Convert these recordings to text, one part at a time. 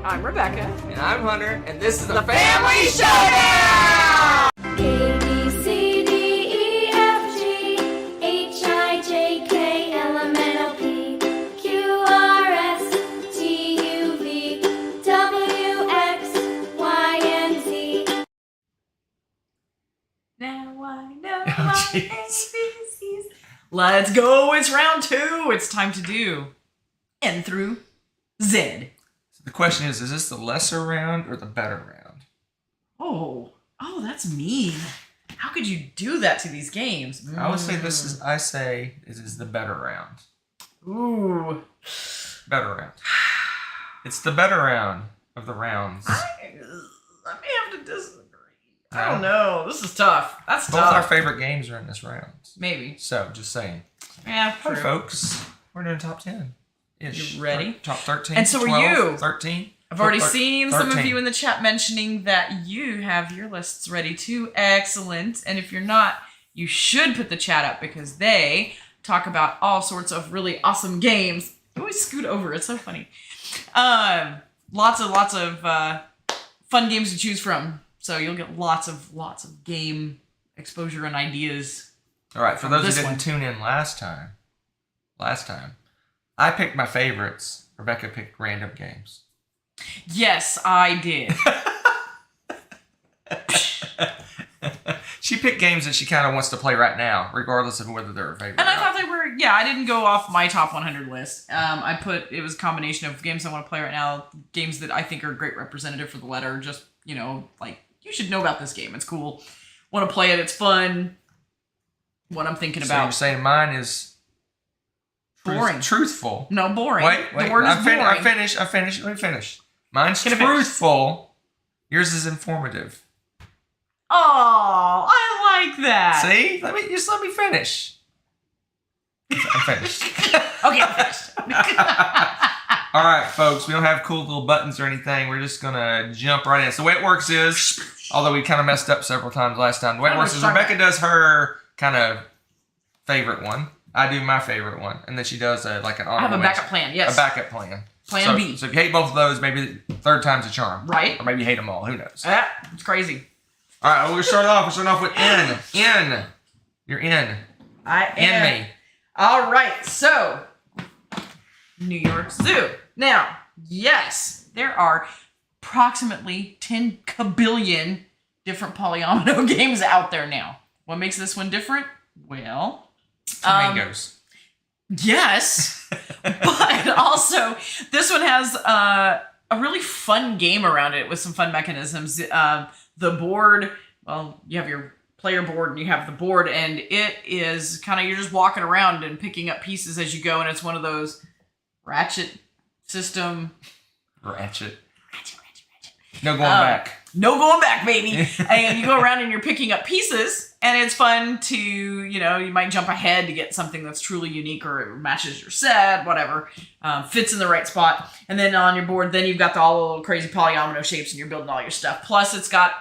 I'm Rebecca. And I'm Hunter, and this is the Family Showdown! A, B, C, D, E, F, G, H, I, J, K, L, M, N, O, P, Q, R, S, T, U, V, W, X, Y, and Z. Now I know my ABCs. Let's go. It's round 2. It's time to do N through Z. The question is this the lesser round or the better round? Oh, that's mean. How could you do that to these games? I would say this is the better round. Ooh. Better round. It's the better round of the rounds. I may have to disagree. I don't know. This is tough. That's Both tough. our favorite games are in this round. Maybe. So, just saying. Yeah, Hi, true. folks. We're doing top 10. You ready? Top 13. And so 12, are you. 13. I've already seen some of 13. you in the chat mentioning that you have your lists ready too. Excellent. And if you're not, you should put the chat up because they talk about all sorts of really awesome games. I always scoot over. It's so funny. Lots of fun games to choose from. So you'll get lots of game exposure and ideas. All right, for those who didn't one. tune in last time, I picked my favorites. Rebecca picked random games. Yes, I did. She picked games that she kind of wants to play right now, regardless of whether they're her favorite. And I thought they were, I didn't go off my top 100 list. It was a combination of games I want to play right now, games that I think are a great representative for the letter, just, like, you should know about this game. It's cool. Want to play it. It's fun. What I'm thinking So about. you're saying mine is Boring. Truthful. No, boring. Wait. The word is boring. I finished. Let me finish. Mine's Can I finish? truthful. Yours is informative. Oh, I like that. See? Let me finish. I'm finished. Okay, I'm finished. All right, folks. We don't have cool little buttons or anything. We're just gonna jump right in. So the way it works is, although we kind of messed up several times last time, the way it works is Rebecca does her kind of favorite one. I do my favorite one, and then she does like an honorable I have a mention. backup plan, yes. A backup plan. Plan B. So if you hate both of those, maybe third time's a charm. Right. Or maybe you hate them all. Who knows? It's crazy. All right, we're starting off with N. N. You're in. I am. In me. All right, so New York Zoo. Now, yes, there are approximately 10 kabillion different polyomino games out there now. What makes this one different? Well, Amigos. yes, but also this one has a really fun game around it with some fun mechanisms. The board, well, you have your player board and you have the board, and it is kind of, you're just walking around and picking up pieces as you go, and it's one of those ratchet system. Ratchet. No going back. No going back, baby. And you go around and you're picking up pieces, and it's fun to, you might jump ahead to get something that's truly unique or it matches your set, whatever, fits in the right spot. And then on your board, then you've got all the little crazy polyomino shapes and you're building all your stuff. Plus it's got,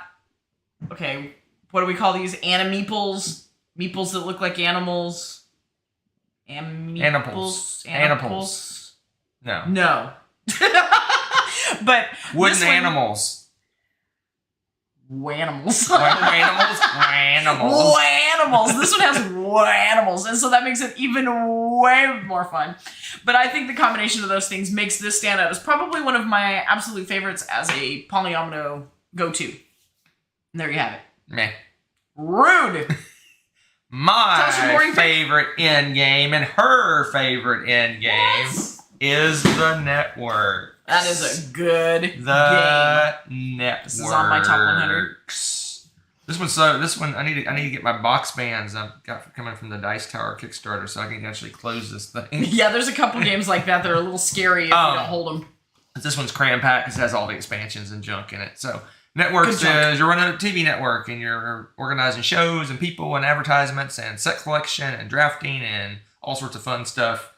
what do we call these? Animeeples? Meeples that look like animals? Animals. No. But wooden animals. Wanimals. Animals. This one has animals, and so that makes it even way more fun. But I think the combination of those things makes this stand out as probably one of my absolute favorites as a polyomino go-to. And there you have it. Meh. Rude. My favorite end game and her favorite end game is the network. That is a good game. Network. This is on my top 100. This one, I need to get my box bands I've got coming from the Dice Tower Kickstarter so I can actually close this thing. Yeah, there's a couple games like that are a little scary if you don't hold them. This one's cram packed because it has all the expansions and junk in it. So networks is you're running a TV network and you're organizing shows and people and advertisements and set collection and drafting and all sorts of fun stuff.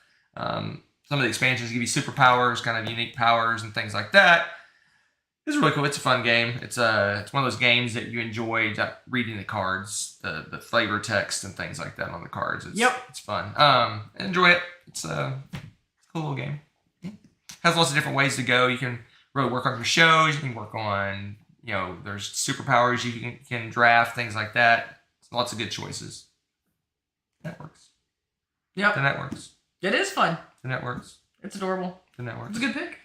Some of the expansions give you superpowers, kind of unique powers and things like that. It's really cool. It's a fun game. It's one of those games that you enjoy reading the cards, the flavor text and things like that on the cards. It's fun. Enjoy it. It's a cool little game. Has lots of different ways to go. You can really work on your shows. You can work on, there's superpowers you can draft, things like that. Lots of good choices. Networks. Yep. The networks. It is fun. The networks. It's adorable. The networks. It's a good pick.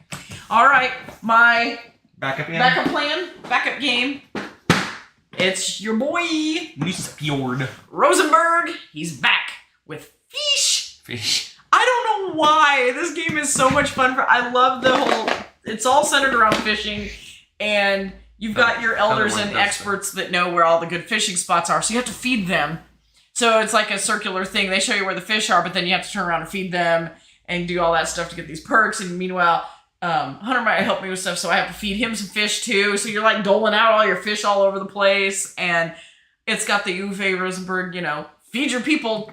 All right, my backup game. It's your boy Fjord Rosenberg. He's back with Fish. I don't know why this game is so much fun. I love the whole. It's all centered around fishing, and you've got your elders and experts that know where all the good fishing spots are. So you have to feed them. So it's like a circular thing. They show you where the fish are, but then you have to turn around and feed them and do all that stuff to get these perks. And meanwhile, Hunter might help me with stuff, so I have to feed him some fish too. So you're like doling out all your fish all over the place, and it's got the Uwe Rosenberg, feed your people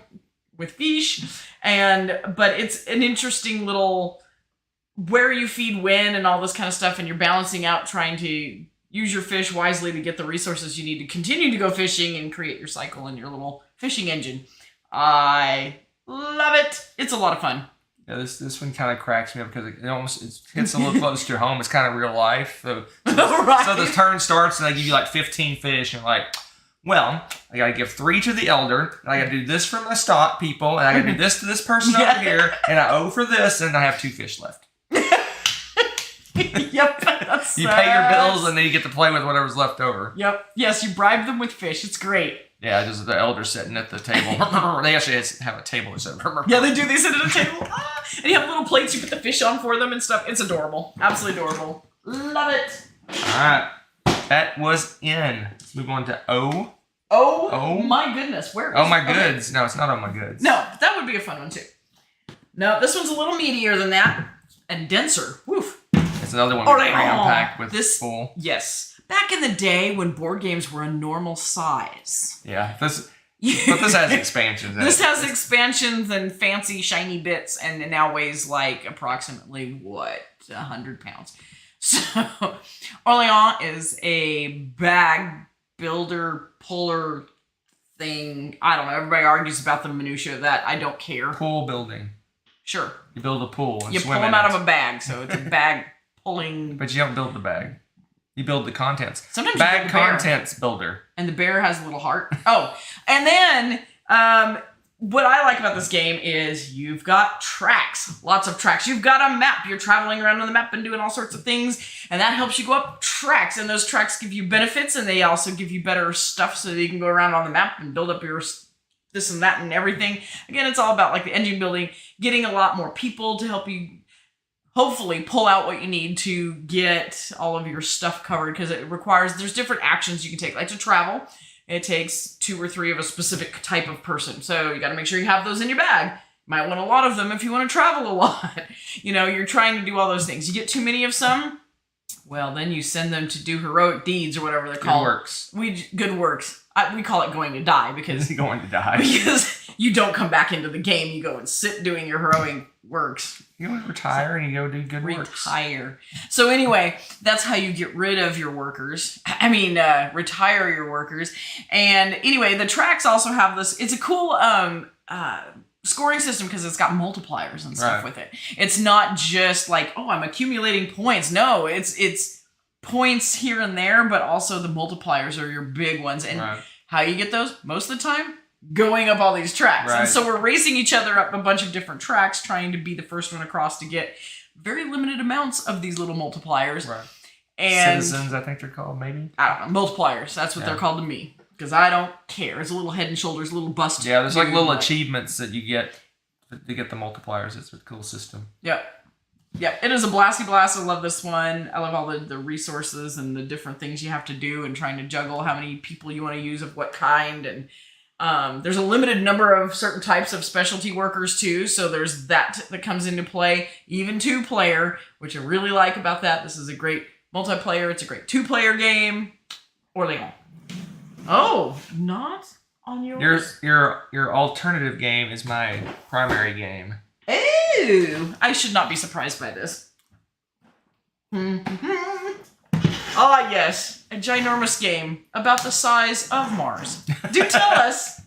with fish. But it's an interesting little where you feed when and all this kind of stuff, and you're balancing out trying to use your fish wisely to get the resources you need to continue to go fishing and create your cycle and your little fishing engine. I love it. It's a lot of fun. Yeah, this one kind of cracks me up because it hits a little close to your home. It's kind of real life. So the turn starts and they give you like 15 fish, and you're like, well, I gotta give 3 to the elder, and I gotta do this for my stock people, and I gotta do this to this person over here, and I owe for this, and I have 2 fish left. Yep. You pay your bills, and then you get to play with whatever's left over. Yep. Yes, you bribe them with fish. It's great. Yeah, just the elder sitting at the table. They actually have a table that says. Yeah, they do. They sit at a table. And you have little plates you put the fish on for them and stuff. It's adorable. Absolutely adorable. Love it. All right. That was in. Let's move on to O. Oh my goodness. Where is Oh my goods. Okay. No, it's not Oh my goods. No, but that would be a fun one too. No, this one's a little meatier than that. And denser. Woof. It's another one cram-packed with full. Yes. Back in the day when board games were a normal size. Yeah. But this has expansions. This has expansions and fancy shiny bits, and it now weighs like approximately 100 pounds. So Orleans is a bag builder puller thing. I don't know. Everybody argues about the minutia of that. I don't care. Pool building. Sure. You build a pool. And you pull them out of a bag, so it's a bag pulling. But you don't build the bag. You build the contents. Sometimes bag you build the contents builder. And the bear has a little heart. Oh, and then what I like about this game is you've got tracks. Lots of tracks. You've got a map. You're traveling around on the map and doing all sorts of things, and that helps you go up tracks. And those tracks give you benefits, and they also give you better stuff so that you can go around on the map and build up your this and that and everything. Again, it's all about like the engine building, getting a lot more people to help you hopefully pull out what you need to get all of your stuff covered, because there's different actions you can take. Like to travel, it takes 2 or 3 of a specific type of person. So you got to make sure you have those in your bag. You might want a lot of them if you want to travel a lot. You're trying to do all those things. You get too many of some, well, then you send them to do heroic deeds or whatever they're called. Good works. We call it going to die because you don't come back into the game. You go and sit doing your heroic works. You go and retire and you go do good works. Retire. So anyway, that's how you get rid of your workers. Retire your workers. And anyway, the tracks also have this. It's a cool scoring system because it's got multipliers and stuff with it. It's not just like, oh, I'm accumulating points. No, it's points here and there, but also the multipliers are your big ones. And how you get those? Most of the time, going up all these tracks. And so we're racing each other up a bunch of different tracks, trying to be the first one across to get very limited amounts of these little multipliers. Right. And citizens, I think they're called, maybe? I don't know. Multipliers. That's what they're called to me. Because I don't care. It's a little head and shoulders, a little bust. Yeah, there's like little achievements that you get to get the multipliers. It's a cool system. Yep. Yep, it is a blasty blast. I love this one. I love all the resources and the different things you have to do and trying to juggle how many people you want to use of what kind. And there's a limited number of certain types of specialty workers too. So there's that comes into play. Even 2-player, which I really like about that. This is a great multiplayer. It's a great 2-player game. Orleans. Oh, not on yours? Your alternative game is my primary game. Ooh, I should not be surprised by this. Ah, yes, a ginormous game about the size of Mars. Do tell us,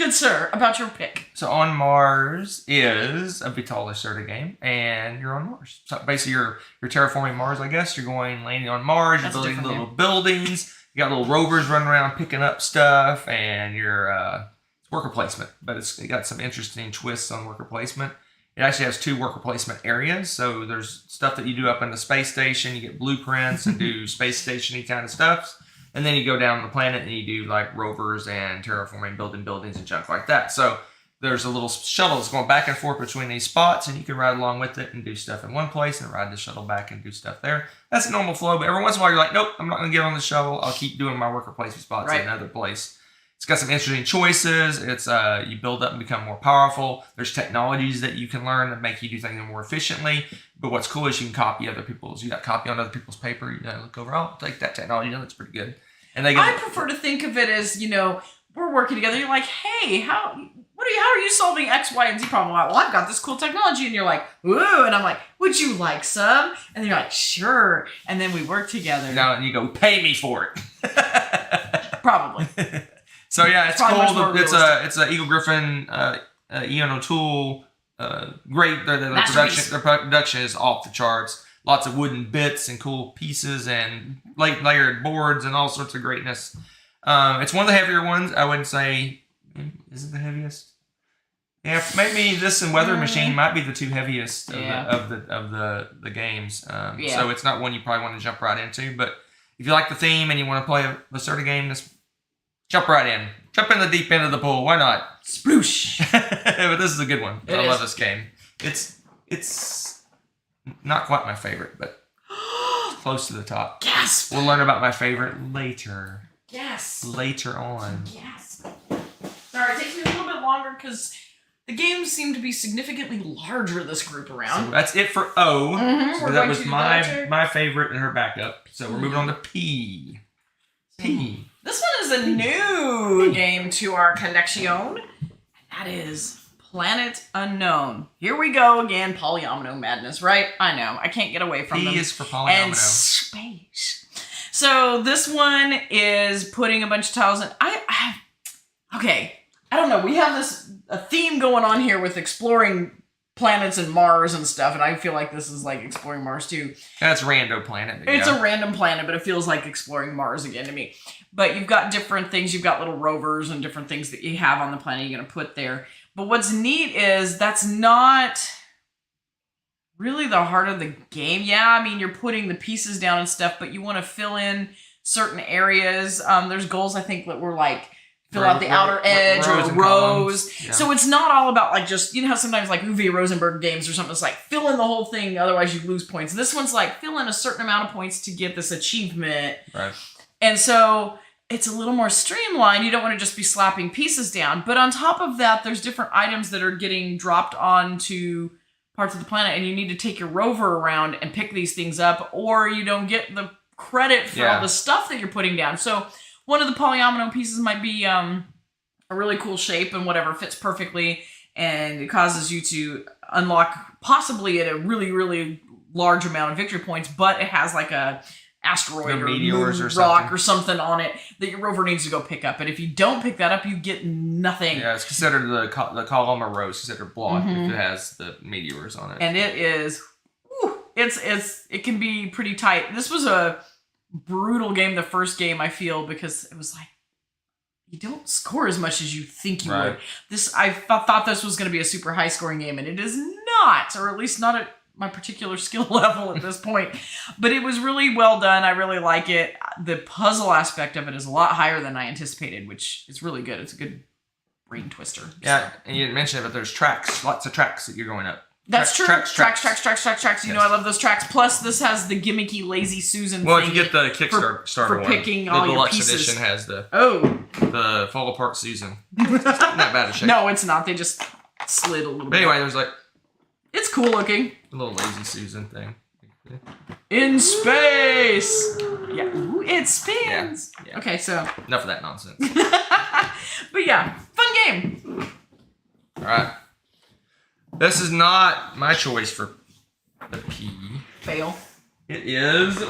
Good sir, about your pick. So on Mars is a Vital Lacerda game, and you're on Mars. So basically, you're terraforming Mars. I guess you're landing on Mars. You're building little buildings. You got little rovers running around picking up stuff, and it's worker placement. But it got some interesting twists on worker placement. It actually has 2 worker placement areas. So there's stuff that you do up in the space station. You get blueprints and do space station-y kind of stuff. And then you go down the planet and you do like rovers and terraforming, building buildings and junk like that. So there's a little shuttle that's going back and forth between these spots, and you can ride along with it and do stuff in one place and ride the shuttle back and do stuff there. That's a normal flow, but every once in a while you're like, nope, I'm not going to get on the shuttle. I'll keep doing my worker placement spots in another place. It's got some interesting choices. It's you build up and become more powerful. There's technologies that you can learn that make you do things more efficiently. But what's cool is you can copy other people's. You got copy on other people's paper. You look over, oh, take that technology. That's pretty good. And I prefer to think of it as, we're working together. You're like, hey, how are you solving X, Y, and Z problem? Well, I've got this cool technology, and you're like, ooh, and I'm like, would you like some? And then you're like, sure. And then we work together. No, and you go, pay me for it. Probably. So yeah, it's cool. It's a Eagle Griffin, Ian O'Toole. Great. The production is off the charts. Lots of wooden bits and cool pieces and layered boards and all sorts of greatness. It's one of the heavier ones. I wouldn't say, is it the heaviest? Yeah, maybe this and Weather Machine might be the 2 heaviest of the games. So it's not one you probably want to jump right into. But if you like the theme and you want to play a Lacerda game, just jump right in. Jump in the deep end of the pool. Why not? Sploosh. But this is a good one. I love this game. It's not quite my favorite, but it's close to the top. Gasp. We'll learn about my favorite later. Yes. Later on. Yes. Sorry, it takes me a little bit longer because the games seem to be significantly larger this group around. So that's it for O. Mm-hmm. So that was my favorite and her backup. So we're moving on to P. P. This one is a new game to our collection, and that is Planet Unknown. Here we go again, polyomino madness, right? I know, I can't get away from them. P is for polyomino. And space. So this one is putting a bunch of tiles in. Okay, I don't know. We have a theme going on here with exploring planets and Mars and stuff, and I feel like this is like exploring Mars too. That's rando planet. It's a random planet, but it feels like exploring Mars again to me. But you've got different things. You've got little rovers and different things that you have on the planet you're going to put there. But what's neat is that's not really the heart of the game. Yeah, I mean, you're putting the pieces down and stuff, but you want to fill in certain areas. There's goals, I think, that were like fill out the outer edge or rows. Yeah. So it's not all about like just, how sometimes like Uwe Rosenberg games or something, it's like fill in the whole thing, otherwise you lose points. This one's like fill in a certain amount of points to get this achievement. Right. And so it's a little more streamlined. You don't want to just be slapping pieces down. But on top of that, there's different items that are getting dropped onto parts of the planet, and you need to take your rover around and pick these things up, or you don't get the credit for all the stuff that you're putting down. So one of the polyomino pieces might be a really cool shape and whatever fits perfectly, and it causes you to unlock possibly at a really, really large amount of victory points, but it has like a asteroid or meteors or rock or something on it that your rover needs to go pick up. And if you don't pick that up, you get nothing. Yeah, it's considered the column or row is considered blocked if it has the meteors on it. And it is, it can be pretty tight. This was a brutal game, the first game, I feel, because it was like, you don't score as much as you think you would. I thought this was going to be a super high scoring game, and it is not, or at least not at my particular skill level at this point. But it was really well done. I really like it. The puzzle aspect of it is a lot higher than I anticipated, which is really good. It's a good brain twister. Yeah, and you didn't mention it, but there's tracks, lots of tracks that you're going up. That's true. Tracks. You know, I love those tracks. Plus, this has the gimmicky Lazy Susan thing. Well, if you get the Kickstarter for picking all your deluxe pieces. edition has the fall apart Susan. It's not that bad a shape. No, it's not. They just slid a little bit. But anyway, there's like... It's cool looking. A little Lazy Susan thing. In space! Yeah, ooh, it spins! Yeah. Okay, so... Enough of that nonsense. But yeah, fun game! Alright. This is not my choice for the P. Fail. It is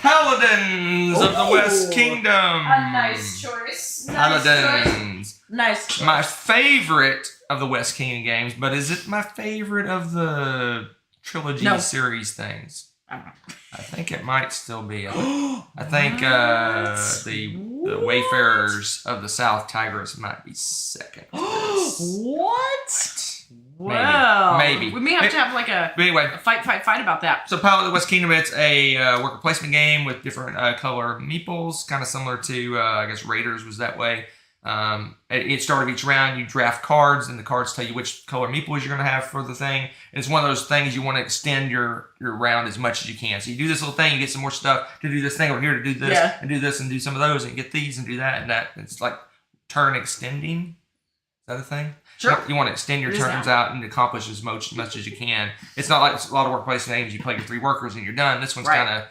Paladins of the West Kingdom. A nice choice. Paladins. Nice choice. My favorite of the West Kingdom games, but is it my favorite of the trilogy series things? I don't know. I think it might still be. I think the Wayfarers of the South Tigris might be second. What? Well, maybe. We may have to have like a fight about that. So Paladin of the West Kingdom, it's a worker placement game with different color meeples, kind of similar to, I guess, Raiders was that way. At each start of each round, you draft cards, and the cards tell you which color meeples you're going to have for the thing. And it's one of those things you want to extend your round as much as you can. So you do this little thing, you get some more stuff to do this thing over here, to do this, and do this, and do some of those, and get these, and do that, and that. It's like turn extending. Is that a thing? Sure. You want to extend your turns out and accomplish as much as you can. It's not like a lot of workplace games. You play your 3 workers and you're done. This one's kind of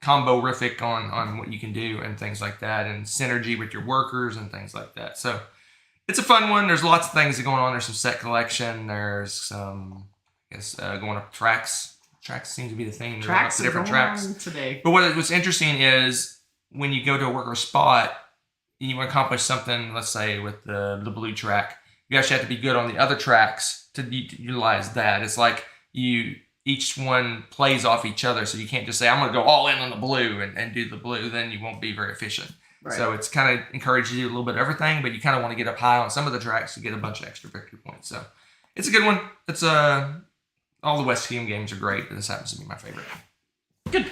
combo-rific on what you can do and things like that, and synergy with your workers and things like that. So it's a fun one. There's lots of things going on. There's some set collection. There's some, I guess, going up tracks. Tracks seem to be the thing. Tracks different tracks today. But what's interesting is when you go to a worker spot, and you want to accomplish something, let's say with the blue track, you actually have to be good on the other tracks to utilize that. It's like each one plays off each other, so you can't just say, I'm going to go all in on the blue and do the blue. Then you won't be very efficient. Right. So it's kind of encouraged you to do a little bit of everything, but you kind of want to get up high on some of the tracks to get a bunch of extra victory points. So it's a good one. It's all the West Kingdom games are great, but this happens to be my favorite. Good.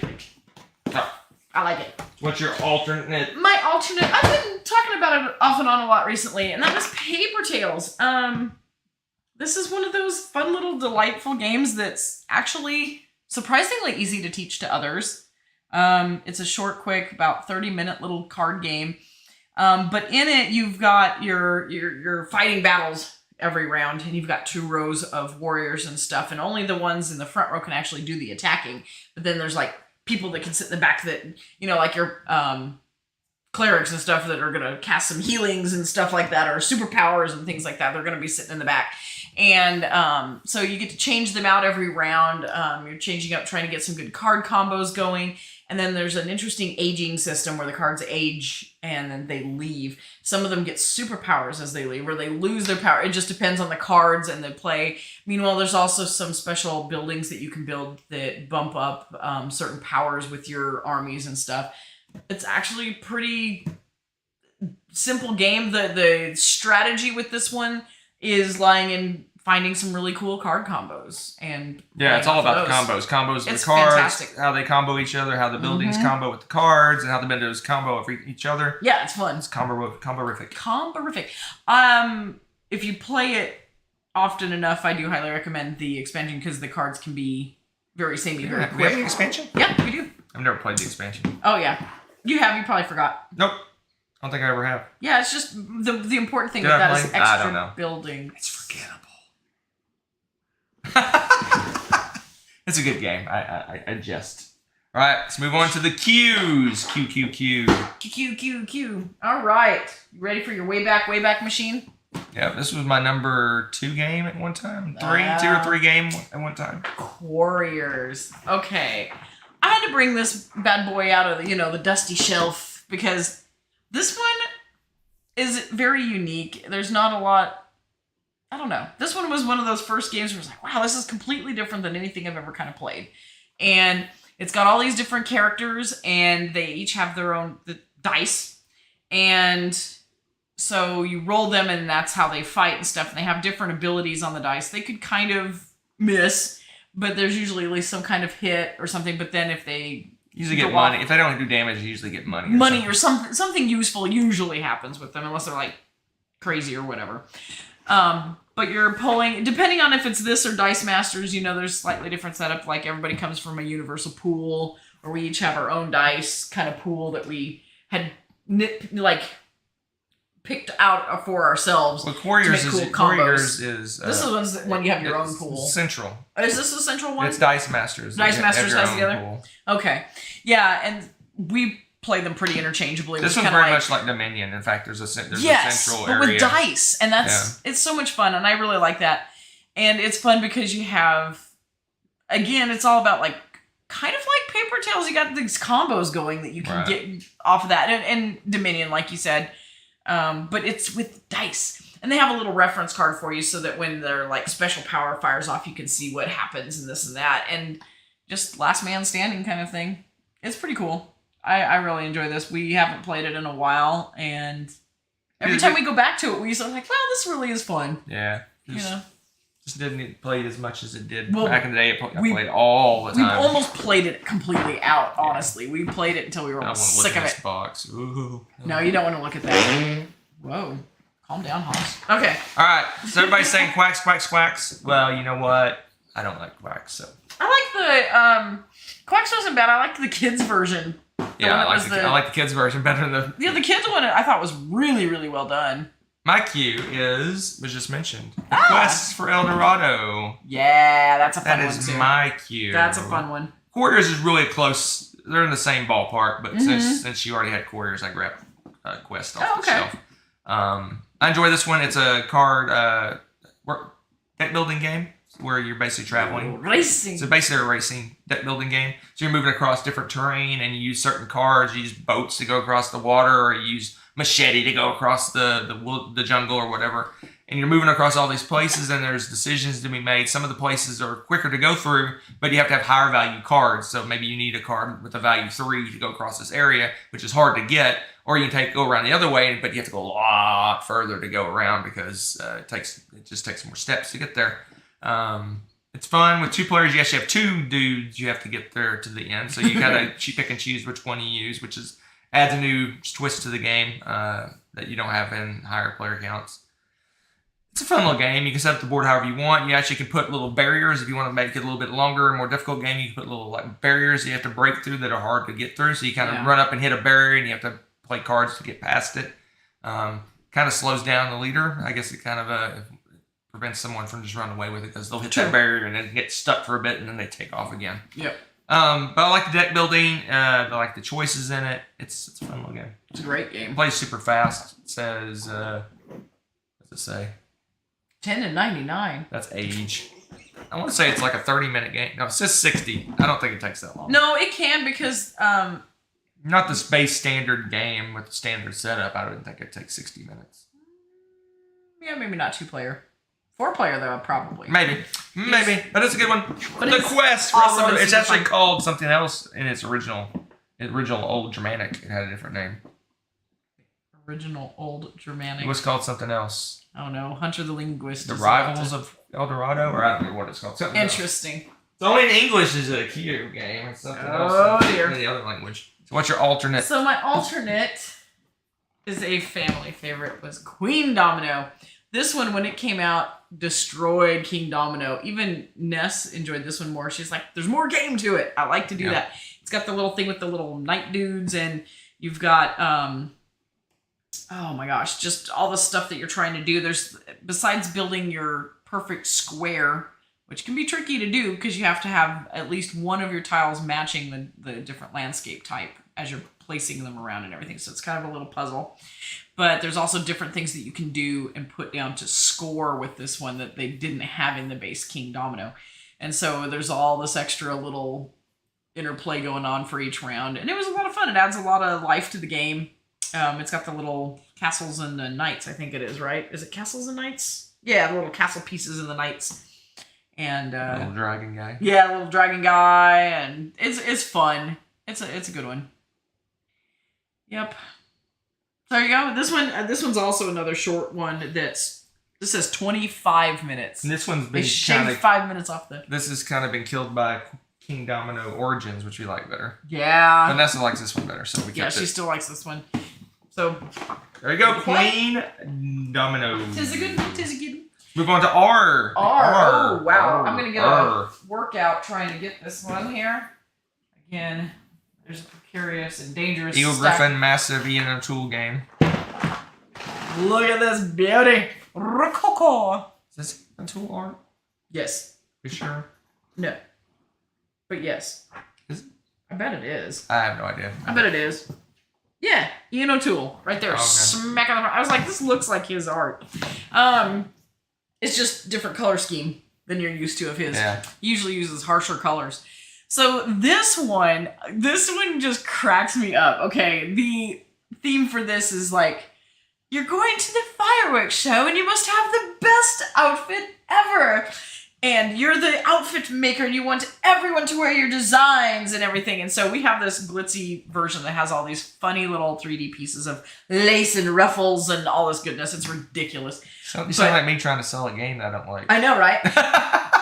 Oh. I like it. What's your alternate? My alternate, I've been talking about it off and on a lot recently, and that was Paper Tales. This is one of those fun little delightful games that's actually surprisingly easy to teach to others. It's a short, quick, about 30-minute little card game. But in it, you've got your fighting battles every round, and you've got 2 rows of warriors and stuff, and only the ones in the front row can actually do the attacking. But then there's like people that can sit in the back that, like your clerics and stuff that are going to cast some healings and stuff like that, or superpowers and things like that. They're going to be sitting in the back. And so you get to change them out every round. You're changing up, trying to get some good card combos going. And then there's an interesting aging system where the cards age and then they leave. Some of them get superpowers as they leave, or they lose their power. It just depends on the cards and the play. Meanwhile, there's also some special buildings that you can build that bump up certain powers with your armies and stuff. It's actually a pretty simple game. The strategy with this one is lying in finding some really cool card combos. And it's all about the combos. Combos with the cards, fantastic. How they combo each other, how the buildings combo with the cards, and how the windows combo with each other. Yeah, it's fun. It's combo-rific. Combo-rific. If you play it often enough, I do highly recommend the expansion because the cards can be very samey, very quick. We have the expansion? Yeah, we do. I've never played the expansion. Oh, yeah. You have. You probably forgot. Nope. I don't think I ever have. Yeah, it's just the important thing with that is extra building. It's forgettable. It's a good game. I jest. All right, let's move on to the Qs. Q. All right. You ready for your way back machine? Yeah, this was my number 2 game at one time. 2 or 3 game at one time. Couriers. Okay. I had to bring this bad boy out of the dusty shelf because this one is very unique. There's not a lot. I don't know. This one was one of those first games where I was like, wow, this is completely different than anything I've ever kind of played. And it's got all these different characters, and they each have their own dice. And so you roll them, and that's how they fight and stuff. And they have different abilities on the dice. They could kind of miss, but there's usually at least some kind of hit or something. But then if they usually get money, if they don't do damage, you usually get money. Or something useful usually happens with them, unless they're like crazy or whatever. But you're pulling, depending on if it's this or Dice Masters, there's slightly different setup. Like everybody comes from a universal pool, or we each have our own dice kind of pool that we had picked out for ourselves. Well, Couriers to make cool Couriers combos. is this is when you have your own pool. Central. Is this the central one? It's Dice Masters. Dice Masters has the other. Pool. Okay, yeah, and we play them pretty interchangeably. This one's very much like Dominion. In fact, there's a central area. But with dice, and it's so much fun, and I really like that. And it's fun because you have, again, it's all about kind of like Paper Tales, you got these combos going that you can Right. get off of that. And Dominion, like you said. But it's with dice. And they have a little reference card for you so that when their like special power fires off, you can see what happens and this and that. And just last man standing kind of thing. It's pretty cool. I really enjoy this. We haven't played it in a while, and every time we go back to it, we are like, well, this really is fun. Yeah. You know? Just didn't play it as much as it did Well, back in the day. I played all the We time. almost played it completely out, honestly. We played it until we were I want almost to look sick at of this it. box. Ooh. No, you don't want to look at that. Whoa. Calm down, Hoss. Okay. All right. So everybody's saying quacks, quacks, quacks. Well, you know what? I don't like quacks, so. I like the Quacks wasn't bad. I liked the kids version. Yeah, I like the kids version better than the. Yeah, the kids one I thought was really, really well done. My cue was just mentioned. Quests for El Dorado. Yeah, that's a fun one That is too. my cue. That's a fun one. Couriers is really close. They're in the same ballpark, but since you already had Couriers, I grabbed Quest off the shelf. I enjoy this one. It's a card deck building game where you're basically traveling. Racing. So basically a racing deck building game. So you're moving across different terrain and you use certain cards. You use boats to go across the water, or you use machete to go across the jungle or whatever. And you're moving across all these places, and there's decisions to be made. Some of the places are quicker to go through, but you have to have higher value cards. So maybe you need a card with a value 3 to go across this area, which is hard to get. Or you can go around the other way, but you have to go a lot further to go around because it just takes more steps to get there. It's fun with 2 players. You actually have 2 dudes. You have to get there to the end, so you gotta pick and choose which one you use, which adds a new twist to the game that you don't have in higher player counts. It's a fun little game. You can set up the board however you want. You actually can put little barriers if you want to make it a little bit longer and more difficult game. You can put little like barriers you have to break through that are hard to get through. So you kind of run up and hit a barrier, and you have to play cards to get past it. Kind of slows down the leader. I guess it kind of prevents someone from just running away with it because they'll hit that barrier and then get stuck for a bit, and then they take off again. Yep. But I like the deck building. I like the choices in it. It's a fun little game. It's a great game. It plays super fast. It says, what's it say? 10 and 99. That's age. I want to say it's like a 30-minute game. No, it says 60. I don't think it takes that long. No, it can because Not the space standard game with the standard setup. I don't think it takes 60 minutes. yeah, maybe not 2-player. 4-player though, probably. Maybe. But it's a good one. But the it's Quest. awesome and It's super actually fun. called something else in its original Old Germanic. It had a different name. Original Old Germanic. It was called something else. I don't know. Hunter the Linguist. The is Rivals about of El Dorado? Or I don't know what it's called. to- Something else. Interesting. It's only in English is a Q game. It's something else Oh, dear. in the other language. So what's your alternate? So my alternate is a family favorite, was Queen Domino. This one, when it came out, destroyed King Domino. Even Ness enjoyed this one more. She's like, there's more game to it. I like to do that. It's got the little thing with the little knight dudes, and you've got, oh my gosh, just all the stuff that you're trying to do. There's, besides building your perfect square, which can be tricky to do because you have to have at least one of your tiles matching the different landscape type as you're placing them around and everything. So it's kind of a little puzzle. But there's also different things that you can do and put down to score with this one that they didn't have in the base King Domino. And so there's all this extra little interplay going on for each round. And it was a lot of fun. It adds a lot of life to the game. It's got the little castles and the knights, I think it is, right? Is it castles and knights? Yeah, the little castle pieces and the knights. And little dragon guy. Yeah, little dragon guy, and it's fun. It's a good one. Yep. There you go. This one's also another short one. This says 25 minutes. And this one's They been shaved 5 minutes off the. This has kind of been killed by King Domino Origins, which we like better. Yeah. Vanessa likes this one better, so we kept Yeah, it. she still likes this one. So. There you go, Queen Domino. Tis a good one. Move on to R. Oh, wow. R. I'm going to get R. a workout trying to get this one here. Again, there's a precarious and dangerous Eagle stack. Griffin, massive Ian O'Toole game. Look at this beauty. Rococo. Is this O'Toole art? Yes. You sure? No. But yes. Is it? I bet it is. I have no idea. I bet it is. Yeah, Ian O'Toole, right there, Okay. smack on the front. I was like, this looks like his art. It's just different color scheme than you're used to of his. Yeah. He usually uses harsher colors. So this one just cracks me up. Okay, the theme for this is like, you're going to the fireworks show and you must have the best outfit ever. And you're the outfit maker and you want everyone to wear your designs and everything. And so we have this glitzy version that has all these funny little 3D pieces of lace and ruffles and all this goodness. It's ridiculous. So you sound like me trying to sell a game that I don't like. I know, right?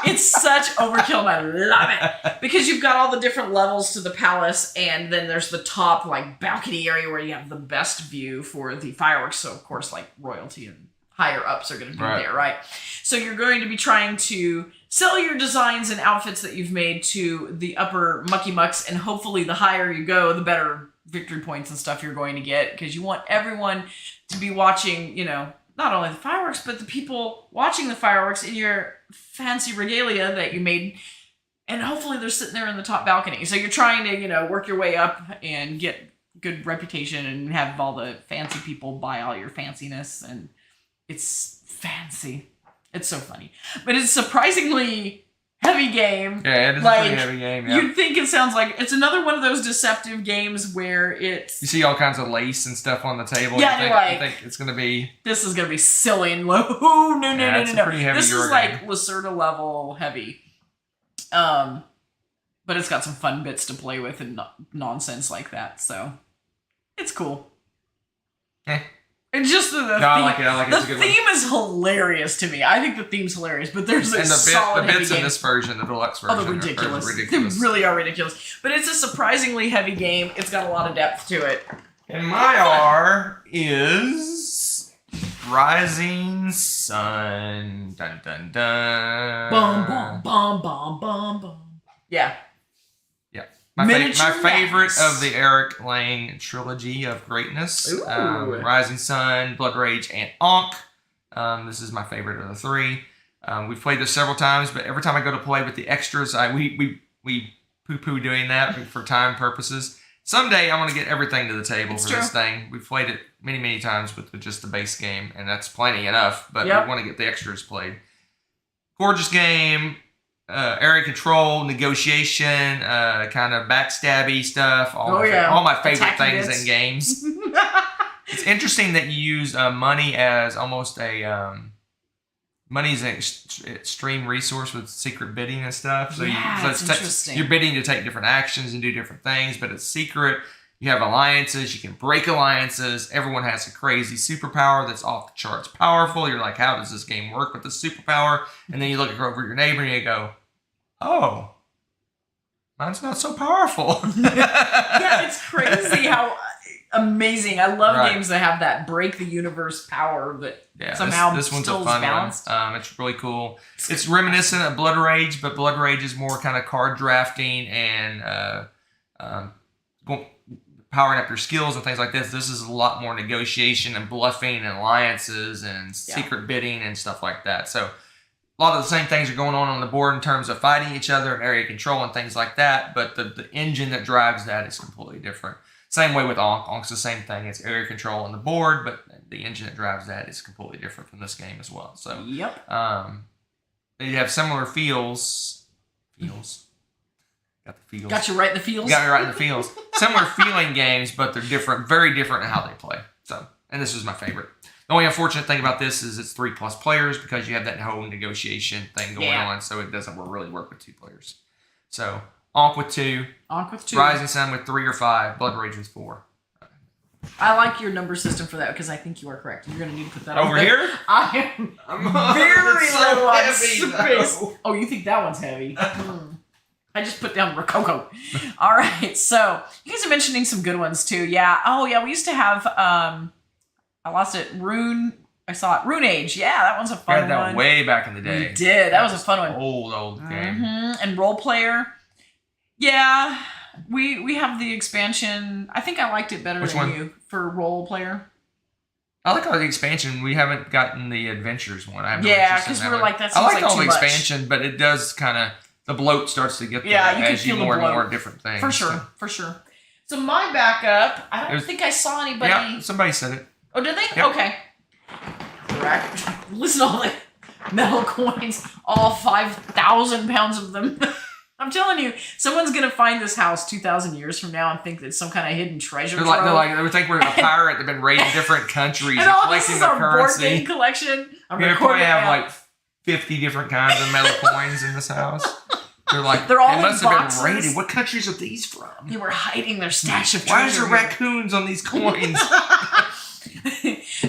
It's such overkill and I love it. Because you've got all the different levels to the palace, and then there's the top like balcony area where you have the best view for the fireworks. So of course, like royalty and higher ups are going to be there, right? So you're going to be trying to sell your designs and outfits that you've made to the upper mucky mucks, and hopefully the higher you go, the better victory points and stuff you're going to get, because you want everyone to be watching, you know, not only the fireworks, but the people watching the fireworks in your fancy regalia that you made, and hopefully they're sitting there in the top balcony. So you're trying to, you know, work your way up and get good reputation and have all the fancy people buy all your fanciness, and it's fancy. It's so funny. But it's a surprisingly heavy game. Yeah, it is like, a pretty heavy game. Yeah. You'd think it sounds like it's another one of those deceptive games where it's... You see all kinds of lace and stuff on the table. Yeah, you think it's going to be... This is going to be silly and low. No. It's a pretty heavy This is game. like Lacerda level heavy. But it's got some fun bits to play with and nonsense like that. So it's cool. And just the theme, I like it. It's a good the theme is hilarious to me. I think the theme's hilarious, but there's a solid the bits heavy in game. this version, the deluxe version, they're ridiculous. They really are ridiculous. But it's a surprisingly heavy game. It's got a lot of depth to it. And my R is Rising Sun. Dun dun dun. Bum bum bum bum bum bum. Yeah. My Miniature favorite Max. of the Eric Lang trilogy of greatness. Ooh. Rising Sun, Blood Rage, and Ankh. This is my favorite of the three. We've played this several times, but every time I go to play with the extras, we poo-poo doing that for time purposes. Someday I'm going to get everything to the table for this thing. We've played it many times with just the base game, and that's plenty enough, but we want to get the extras played. Gorgeous game. Area control, negotiation, kind of backstabby stuff. All my favorite Attacking things bits. in games. It's interesting that you use money as almost a money's an extreme resource with secret bidding and stuff. So it's interesting. You're bidding to take different actions and do different things, but it's secret. You have alliances. You can break alliances. Everyone has a crazy superpower that's off the charts powerful. You're like, how does this game work with this superpower? And then you look over your neighbor and you go, oh, mine's not so powerful. Yeah, it's crazy how amazing. I love games that have that break the universe power that somehow this one's still a fun balanced. one. It's really cool. It's reminiscent of Blood Rage, but Blood Rage is more kind of card drafting and powering up your skills and things like this. This is a lot more negotiation and bluffing and alliances and secret bidding and stuff like that. So a lot of the same things are going on the board in terms of fighting each other and area control and things like that, but the engine that drives that is completely different. Same way with Ankh. Ankh's the same thing. It's area control on the board, but the engine that drives that is completely different from this game as well. So they have similar feels. Got the feels. Got you right in the feels. Got me right in the feels. Similar feeling games, but they're different, very different in how they play. So, and this is my favorite. The only unfortunate thing about this is it's 3+ players because you have that whole negotiation thing going on, so it doesn't really work with 2 players. So, Ankh with 2. Ankh with 2. Rising Sun with 3 or 5. Blood Rage with 4. I like your number system for that because I think you are correct. You're going to need to put that over here. I am very so low on heavy, space. Oh, you think that one's heavy? I just put down Rococo. All right, so you guys are mentioning some good ones too. Yeah. Oh, yeah. We used to have. I lost it. I saw it. Rune Age. Yeah, that one's a fun one. We had that way back in the day. We did. That was a fun one. Old game. And Role Player. Yeah, we have the expansion. I think I liked it better than you for Role Player. I like all the expansion. We haven't gotten the Adventures one. I have because we're like that. Seems I like all too the expansion, but it does kind of. The bloat starts to get there as you more and more different things. For sure. So my backup, I don't think I saw anybody. Yeah, somebody said it. Oh, did they? Yep. Okay. Correct. Listen to all the metal coins, all 5,000 pounds of them. I'm telling you, someone's gonna find this house 2,000 years from now and think that it's some kind of hidden treasure. They're like, they think we're a pirate that's been raiding different countries and all this collecting is their our currency. board game collection. We probably have like 50 different kinds of metal coins in this house. They're like, they're all they must in have boxes. been raided. What countries are these from? They were hiding their stash of treasure. Why is there raccoons on these coins?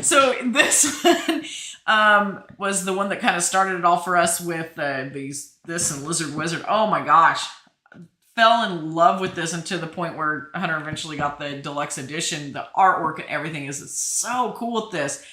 So this one was the one that kind of started it all for us with this and Lizard Wizard. Oh my gosh. Fell in love with this, and to the point where Hunter eventually got the deluxe edition. The artwork and everything is so cool with this.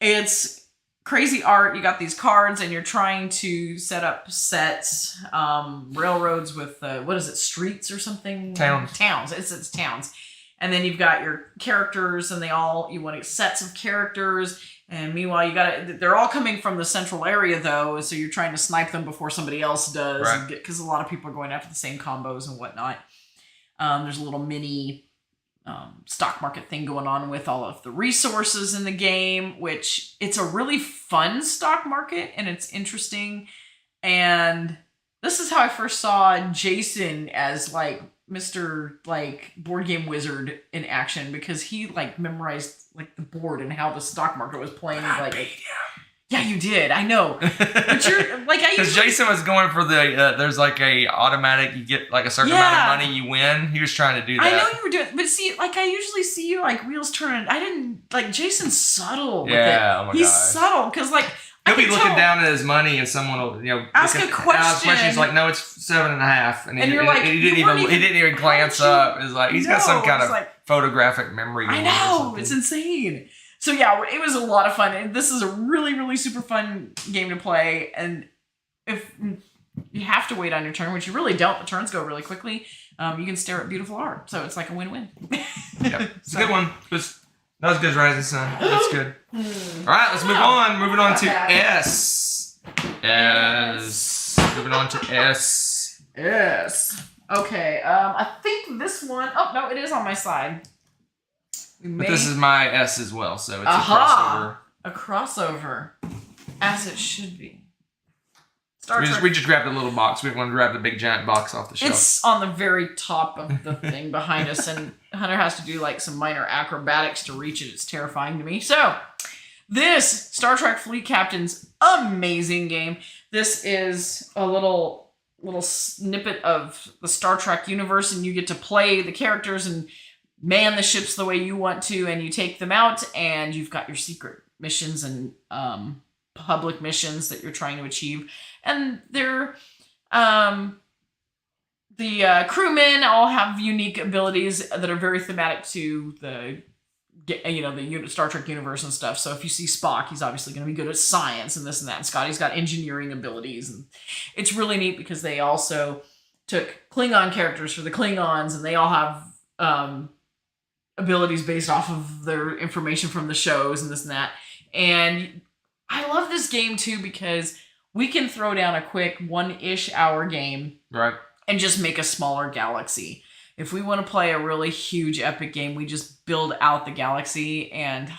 It's crazy art. You got these cards and you're trying to set up sets, railroads with, what is it, streets or something? Towns. It's towns. And then you've got your characters and you want sets of characters. And meanwhile, they're all coming from the central area though. So you're trying to snipe them before somebody else does. Right. Because a lot of people are going after the same combos and whatnot. There's a little mini stock market thing going on with all of the resources in the game, which it's a really fun stock market and it's interesting. And this is how I first saw Jason as like Mr. like board game wizard in action, because he like memorized like the board and how the stock market was playing. Yeah, you did. I know. But you're like, because Jason was going for the there's like a automatic, you get like a certain amount of money, you win. He was trying to do that. I know you were doing, but see, like I usually see you like wheels turning. I didn't like Jason's subtle with it. Oh my He's gosh. subtle because like he'll be looking down at his money and someone will ask a question. He's like, no, it's 7.5, and you're like, he didn't even glance up. It's like he's got some kind of like, photographic memory. I know, it's insane. So yeah, it was a lot of fun. And this is a really, really super fun game to play. And if you have to wait on your turn, which you really don't, the turns go really quickly. You can stare at beautiful art. So it's like a win-win. Yep. It's a good one. Not as good as Rising Sun. That's good. All right, let's move on. Moving on to S. Moving on to S. S. Okay. I think this one, oh no, it is on my side. But this is my S as well, so it's a crossover. A crossover, as it should be. We just grabbed a little box. We want to grab the big giant box off the shelf. It's on the very top of the thing behind us, and Hunter has to do like some minor acrobatics to reach it. It's terrifying to me. So, this Star Trek Fleet Captain's amazing game. This is a little snippet of the Star Trek universe, and you get to play the characters and man the ships the way you want to, and you take them out, and you've got your secret missions and public missions that you're trying to achieve. And they're the crewmen all have unique abilities that are very thematic to the Star Trek universe and stuff. So if you see Spock, he's obviously going to be good at science and this and that. And Scotty's got engineering abilities, and it's really neat because they also took Klingon characters for the Klingons, and they all have abilities based off of their information from the shows and this and that. And I love this game too because we can throw down a quick 1-ish hour game, right, and just make a smaller galaxy. If we want to play a really huge epic game, we just build out the galaxy, and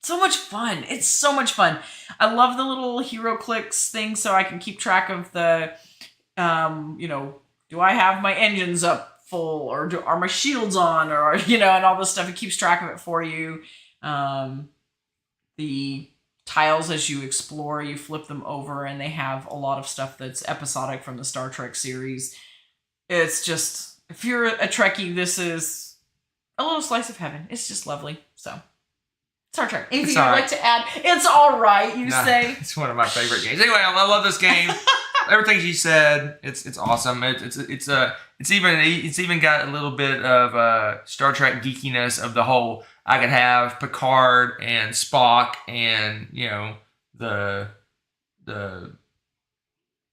so much fun. It's so much fun. I love the little hero clicks thing so I can keep track of the, do I have my engines up full, or are my shields on, or and all this stuff. It keeps track of it for you. The tiles, as you explore, you flip them over, and they have a lot of stuff that's episodic from the Star Trek series. It's just, if you're a Trekkie, this is a little slice of heaven. It's just lovely. So, Star Trek. Anything you'd like to add? It's all right, you say. It's one of my favorite games. Anyway, I love this game. Everything she said, it's awesome. It's even got a little bit of Star Trek geekiness of the whole. I could have Picard and Spock and the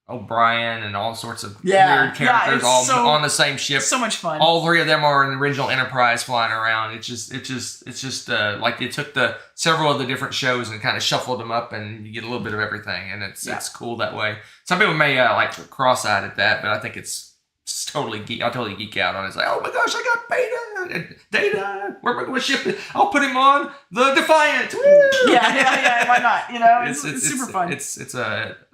O'Brien and all sorts of weird characters all on the same ship. So much fun. All three of them are in the original Enterprise flying around. It's just like they took several of the different shows and kind of shuffled them up, and you get a little bit of everything, and it's cool that way. Some people may like cross-eyed at that, but I think it's totally I'll totally geek out on it. It's like, oh my gosh, I got Beta and Data. Where am I going to ship it? I'll put him on the Defiant. Woo! Yeah. Why not? It's super fun.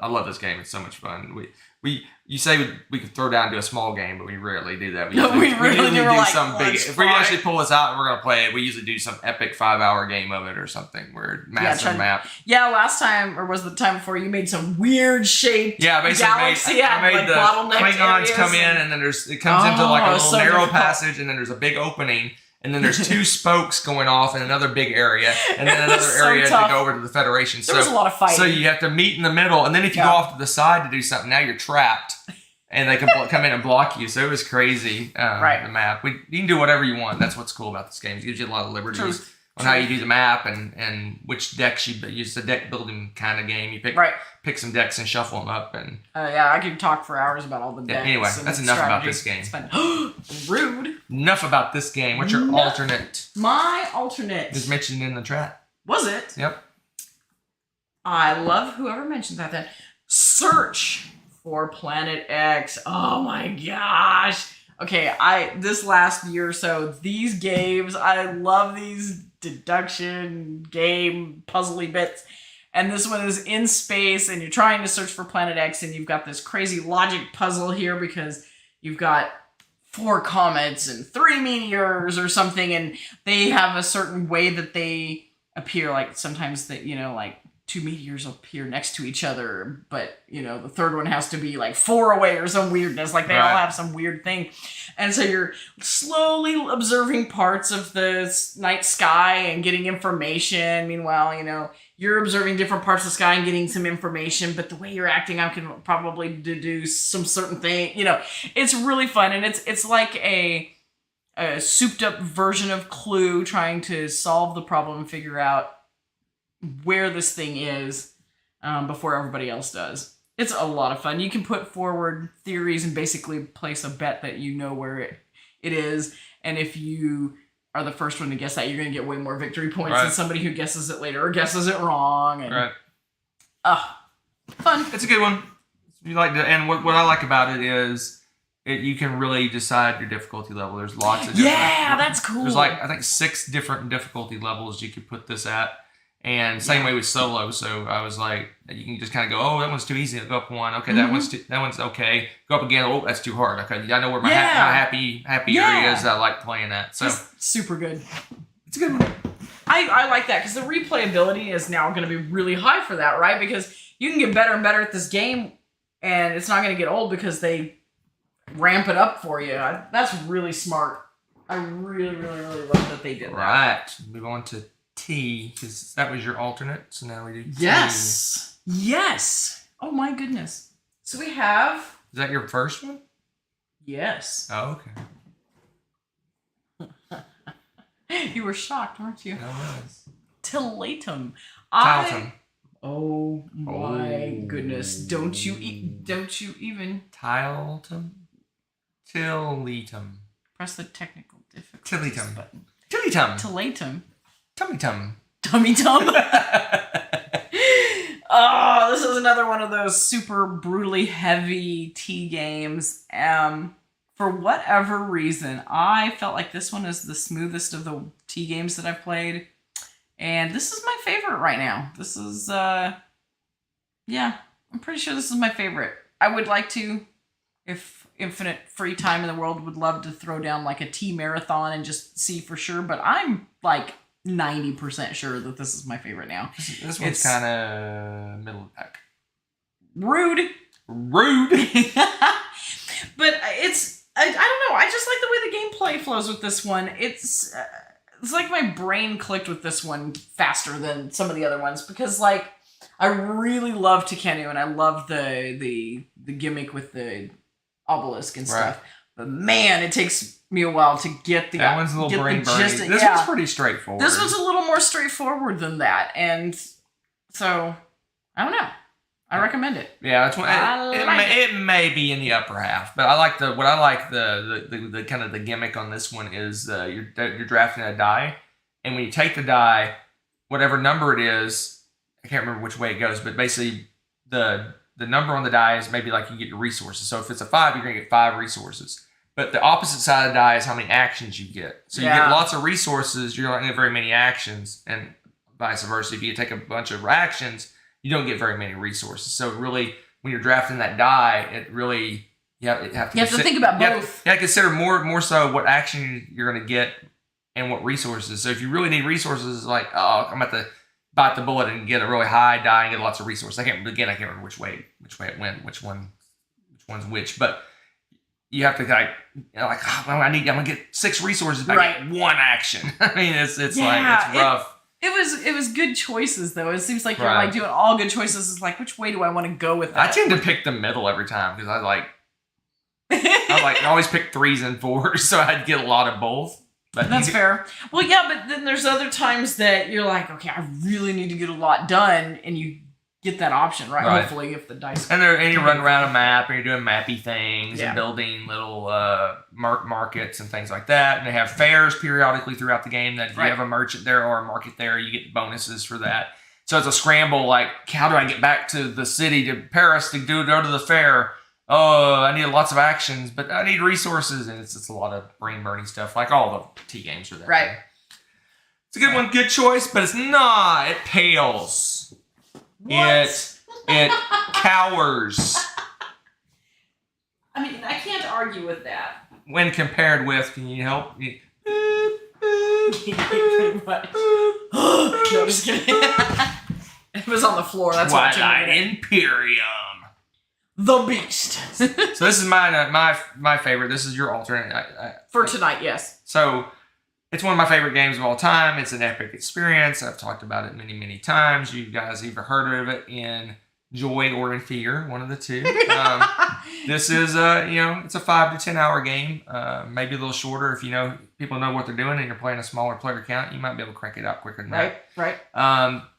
I love this game. It's so much fun. You say we could throw down and do a small game, but we rarely do that. We really do like, some big. If we actually pull this out and we're gonna play it, we usually do some epic 5-hour game of it or something. Where massive map. Yeah, last time or was the time before you made some weird shaped basically galaxy. I made the Klingons come in, and then it comes into like a little narrow passage, and then there's a big opening. And then there's 2 spokes going off in another big area, and then another area to go over to the Federation. There was a lot of fighting. So you have to meet in the middle, and then if you go off to the side to do something, now you're trapped, and they can come in and block you. So it was crazy, the map. You can do whatever you want. That's what's cool about this game. It gives you a lot of liberties on how you do the map and which decks you use. It's a deck building kind of game. You pick some decks and shuffle them up. And I could talk for hours about all the decks. Anyway, that's enough about this game. Rude. Enough about this game. What's your alternate? My alternate was mentioned in the chat. Was it? Yep. I love whoever mentioned that. Then Search for Planet X. Oh my gosh. Okay, this last year or so, these games, I love these deduction game puzzly bits. And this one is in space, and you're trying to search for Planet X, and you've got this crazy logic puzzle here because you've got 4 comets and 3 meteors or something, and they have a certain way that they appear. Like sometimes that, like 2 meteors appear next to each other, but the third one has to be like 4 away or some weirdness. Like they all have some weird thing. And so you're slowly observing parts of the night sky and getting information. Meanwhile, you're observing different parts of the sky and getting some information, but the way you're acting, I can probably deduce some certain thing. It's really fun, and it's like a souped up version of Clue, trying to solve the problem and figure out where this thing is before everybody else does. It's a lot of fun. You can put forward theories and basically place a bet that you know where it is, and if you are the first one to guess that, you're going to get way more victory points than somebody who guesses it later or guesses it wrong. And, fun. It's a good one. You like to, and what I like about it is you can really decide your difficulty level. There's lots of different. Yeah, that's cool. There's I think 6 different difficulty levels you could put this at. And same way with solo. So I was like, you can just kind of go, oh, that one's too easy. I'll go up 1. Okay, that one's okay. Go up again. Oh, that's too hard. Okay, I know where my happy area is. I like playing that. So it's super good. It's a good one. I like that because the replayability is now going to be really high for that, right? Because you can get better and better at this game, and it's not going to get old because they ramp it up for you. That's really smart. I really, really, really love that they did that. Right. Move on to T, because that was your alternate. So now we do T. Yes. Oh my goodness. So we have. Is that your first one? Yes. Oh, okay. You were shocked, weren't you? I was. Tillatum. Oh my goodness! Don't you even. Tiletum. Tilletum. Press the technical difficulty button. Tillatum. Tummy tum. Tummy tum. Oh, this is another one of those super brutally heavy T games. For whatever reason, I felt like this one is the smoothest of the T games that I've played. And this is my favorite right now. This is, I'm pretty sure this is my favorite. I would like to, if infinite free time in the world, would love to throw down like a T marathon and just see for sure. But I'm like 90% sure that this is my favorite now. This one's kind of middle of the pack. Rude. But I don't know. I just like the way the gameplay flows with this one. It's like my brain clicked with this one faster than some of the other ones because like I really love Tuscany and I love the gimmick with the obelisk and stuff. Right. But man, it takes me a while to get that one's a little brain burning. This one's pretty straightforward. This one's a little more straightforward than that, and so I don't know. I recommend it. Yeah, that's one. It may be in the upper half, but I like the kind of the gimmick on this one is you're drafting a die, and when you take the die, whatever number it is, I can't remember which way it goes, but basically the number on the die is maybe like you get your resources. So if it's a 5, you're gonna get 5 resources. But the opposite side of the die is how many actions you get. So you get lots of resources, you're not gonna get very many actions, and vice versa. If you take a bunch of actions, you don't get very many resources. So really, when you're drafting that die, it really you have to think about both. You have to consider more so what action you're going to get and what resources. So if you really need resources, it's like, oh, I'm about to bite the bullet and get a really high die and get lots of resources. I can't remember which way it went, which one's which, but you have to oh, I'm gonna get 6 resources, but I get 1 action. I mean, it's rough. It was good choices though. It seems like you're like doing all good choices. It's like, which way do I want to go with that? I tend to pick the middle every time because I always pick 3s and 4s, so I'd get a lot of both. But that's fair. Well, yeah, but then there's other times that you're like, okay, I really need to get a lot done, and you get that option, right? Hopefully, if the dice. And you run around a map, and you're doing mappy things, and building little markets and things like that. And they have fairs periodically throughout the game. That if you have a merchant there or a market there, you get bonuses for that. So it's a scramble. Like, how do I get back to the city to Paris to go to the fair? Oh, I need lots of actions, but I need resources, and it's a lot of brain burning stuff, like all the T games are that. Right. Way. It's a good one, good choice, but it's not. It pales. What? It cowers. I mean, I can't argue with that. When compared with, can you help? Pretty much. No, just kidding. It was on the floor. That's Twilight Imperium. The Beast. So this is my favorite. This is your alternate. For tonight, yes. So it's one of my favorite games of all time. It's an epic experience. I've talked about it many, many times. You guys either heard of it in joy or in fear, one of the two. This is it's a 5 to 10 hour game, maybe a little shorter if people know what they're doing and you're playing a smaller player count. You might be able to crank it out quicker than that. Right.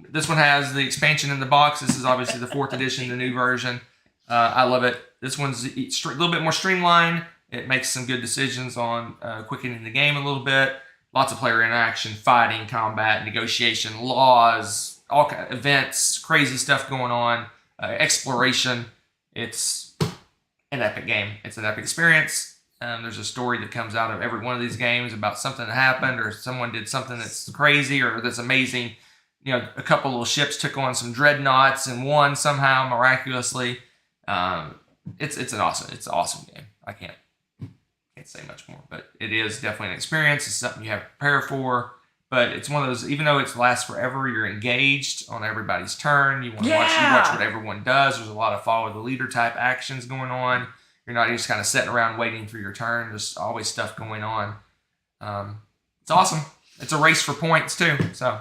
This one has the expansion in the box. This is obviously the 4th edition, the new version. I love it. This one's a little bit more streamlined. It makes some good decisions on quickening the game a little bit. Lots of player interaction, fighting, combat, negotiation, laws, all kind of events, crazy stuff going on, exploration. It's an epic game. It's an epic experience. There's a story that comes out of every one of these games about something that happened or someone did something that's crazy or that's amazing. A couple little ships took on some dreadnoughts and won somehow miraculously. It's an awesome game. I can't say much more, but it is definitely an experience. It's something you have to prepare for, but it's one of those, even though it lasts forever, you're engaged on everybody's turn. You want to watch what everyone does. There's a lot of follow the leader type actions going on. You're not just kind of sitting around waiting for your turn. There's always stuff going on. It's awesome. It's a race for points too. So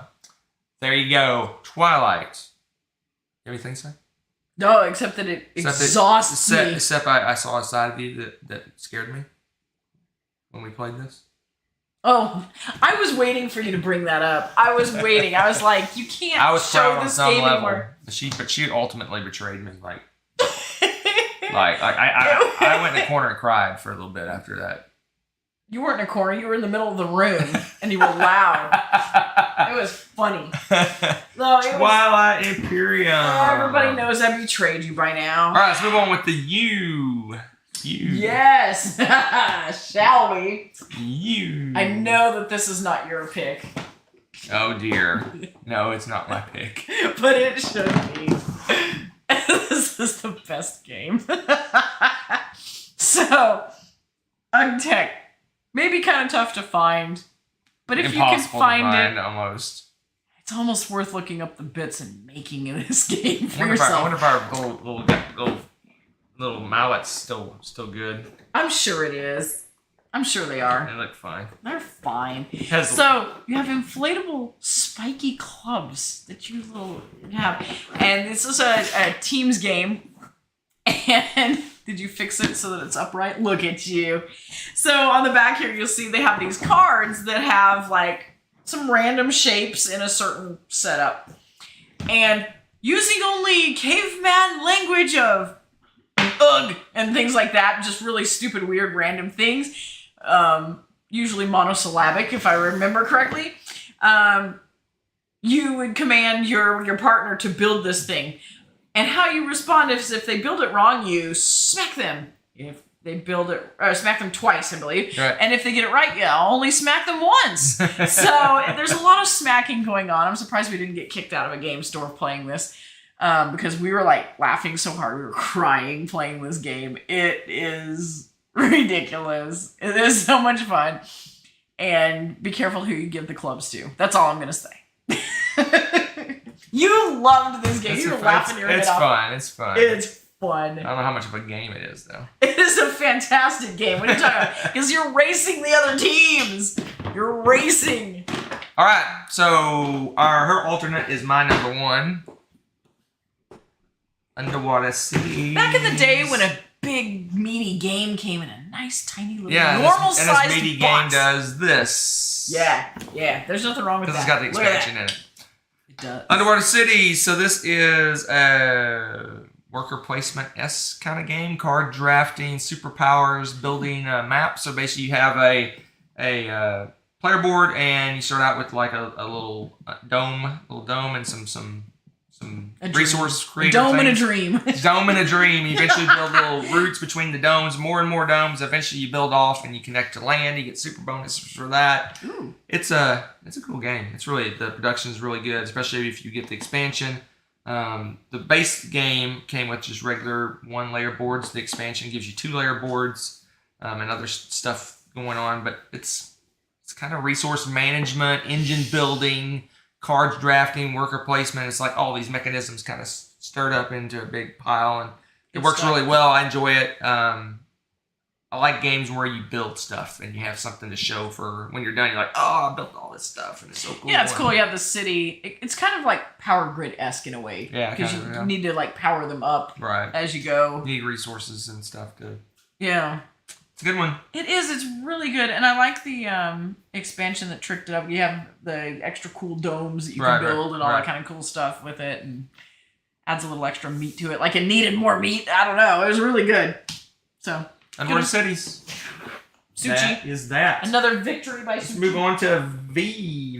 there you go. Twilight. You have anything to say? No, except that it exhausts me. Except I saw a side of you that scared me when we played this. Oh, I was waiting for you to bring that up. I was waiting. I was like, you can't show this game anymore. But she ultimately betrayed me. I went in the corner and cried for a little bit after that. You weren't in a corner. You were in the middle of the room, and you were loud. It was funny. No, Twilight Imperium. Everybody knows I betrayed you by now. All right, let's move on with the you. Yes. Shall we? You. I know that this is not your pick. Oh, dear. No, it's not my pick. But it should be. This is the best game. So, Untech. Maybe kind of tough to find. But if Impossible you can find it, almost. It's almost worth looking up the bits and making this game for yourself. I wonder if our little Mallet's still good. I'm sure it is. I'm sure they are. They look fine. They're fine. So you have inflatable spiky clubs that you have, and this is a teams game. And did you fix it so that it's upright? Look at you. So on the back here, you'll see they have these cards that have some random shapes in a certain setup. And using only caveman language of ugh and things like that, just really stupid, weird, random things, usually monosyllabic, if I remember correctly, you would command your partner to build this thing. And how you respond is if they build it wrong, you smack them. If they build it, smack them twice, I believe. Right. And if they get it right, you only smack them once. So there's a lot of smacking going on. I'm surprised we didn't get kicked out of a game store playing this. because we were like laughing so hard. We were crying playing this game. It is ridiculous. It is so much fun. And be careful who you give the clubs to. That's all I'm going to say. You loved this game. You were laughing your head off. It's fun. It's fun. I don't know how much of a game it is, though. It is a fantastic game. What are you talking about? Because you're racing the other teams. You're racing. All right. So her alternate is my number 1. Underwater City. Back in the day when a big meaty game came in a nice tiny little normal sized and this meaty box. game does this. Yeah. There's nothing wrong with that. Because it's got the expansion in it. It does. Underwater City. So this is a worker placement-esque kind of game. Card drafting, superpowers, building a map. So basically you have a player board and you start out with like a little dome and some resource creative dome things. and a dream. Dome and a dream. You eventually build little routes between the domes, more and more domes. Eventually you build off and you connect to land. You get super bonuses for that. Ooh. It's a cool game. It's really, the production is really good, especially if you get the expansion. The base game came with just regular 1-layer boards. The expansion gives you 2-layer boards and other stuff going on. But it's kind of resource management, engine building, cards drafting, worker placement. It's like all these mechanisms kind of stirred up into a big pile, and it works really well. I enjoy it. I like games where you build stuff and you have something to show for when you're done. You're like, oh, I built all this stuff, and it's so cool. Yeah, it's cool. You have the city. It's kind of like Power Grid-esque in a way. Yeah, because you need to like power them up as you go. You need resources and stuff to. Yeah. It's a good one. It is. It's really good. And I like the expansion that tricked it up. You have the extra cool domes that you can build and all that kind of cool stuff with it. And adds a little extra meat to it. Like it needed more meat. I don't know. It was really good. So. Underwater Cities. Sushi. That is that. Another victory by Sushi. Let's move on to V.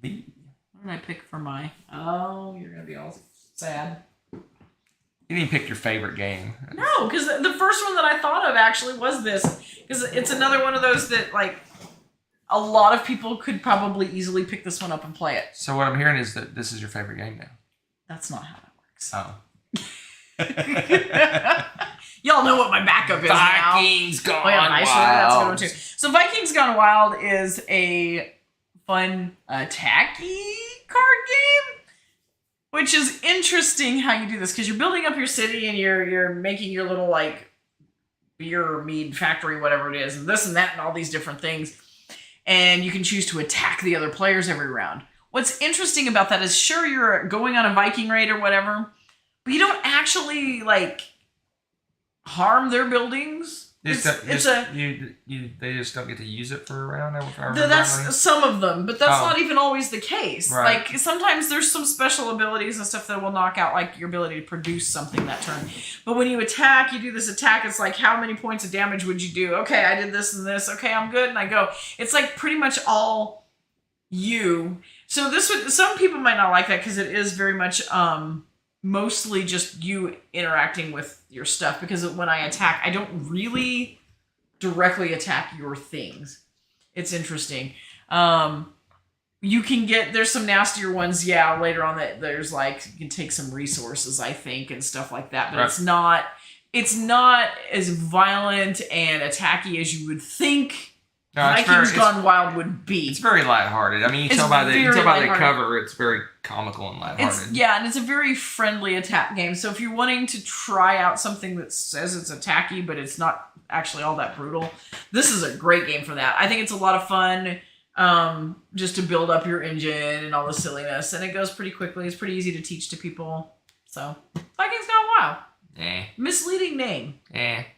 What did I pick for my... Oh, you're going to be all sad. You didn't pick your favorite game. No, because the first one that I thought of actually was this. Because it's another one of those that, like, a lot of people could probably easily pick this one up and play it. So what I'm hearing is that this is your favorite game now. That's not how it works. Oh. Y'all know what my backup is now. Vikings Gone Wild. That's a good one too. So Vikings Gone Wild is a fun, tacky card game. Which is interesting how you do this, because you're building up your city and you're making your little like beer or mead factory, whatever it is, and this and that and all these different things. And you can choose to attack the other players every round. What's interesting about that is, sure, you're going on a Viking raid or whatever, but you don't actually like harm their buildings. They just don't get to use it for a round. That's some of them, but that's not even always the case. Right. Like sometimes there's some special abilities and stuff that will knock out like your ability to produce something that turn. But when you attack, you do this attack. It's like, how many points of damage would you do? Okay, I did this and this. Okay, I'm good, and I go. It's like pretty much all you. So some people might not like that because it is very much mostly just you interacting with your stuff, because when I attack, I don't really directly attack your things. It's interesting. You can there's some nastier ones, later on that there's like, you can take some resources, I think, and stuff like that, but it's not as violent and attacky as you would think. Vikings Gone Wild would be. It's very lighthearted. I mean, you tell by the cover, it's very comical and lighthearted. And it's a very friendly attack game. So if you're wanting to try out something that says it's attacky, but it's not actually all that brutal, this is a great game for that. I think it's a lot of fun just to build up your engine and all the silliness. And it goes pretty quickly. It's pretty easy to teach to people. So, Vikings Gone Wild. Misleading name.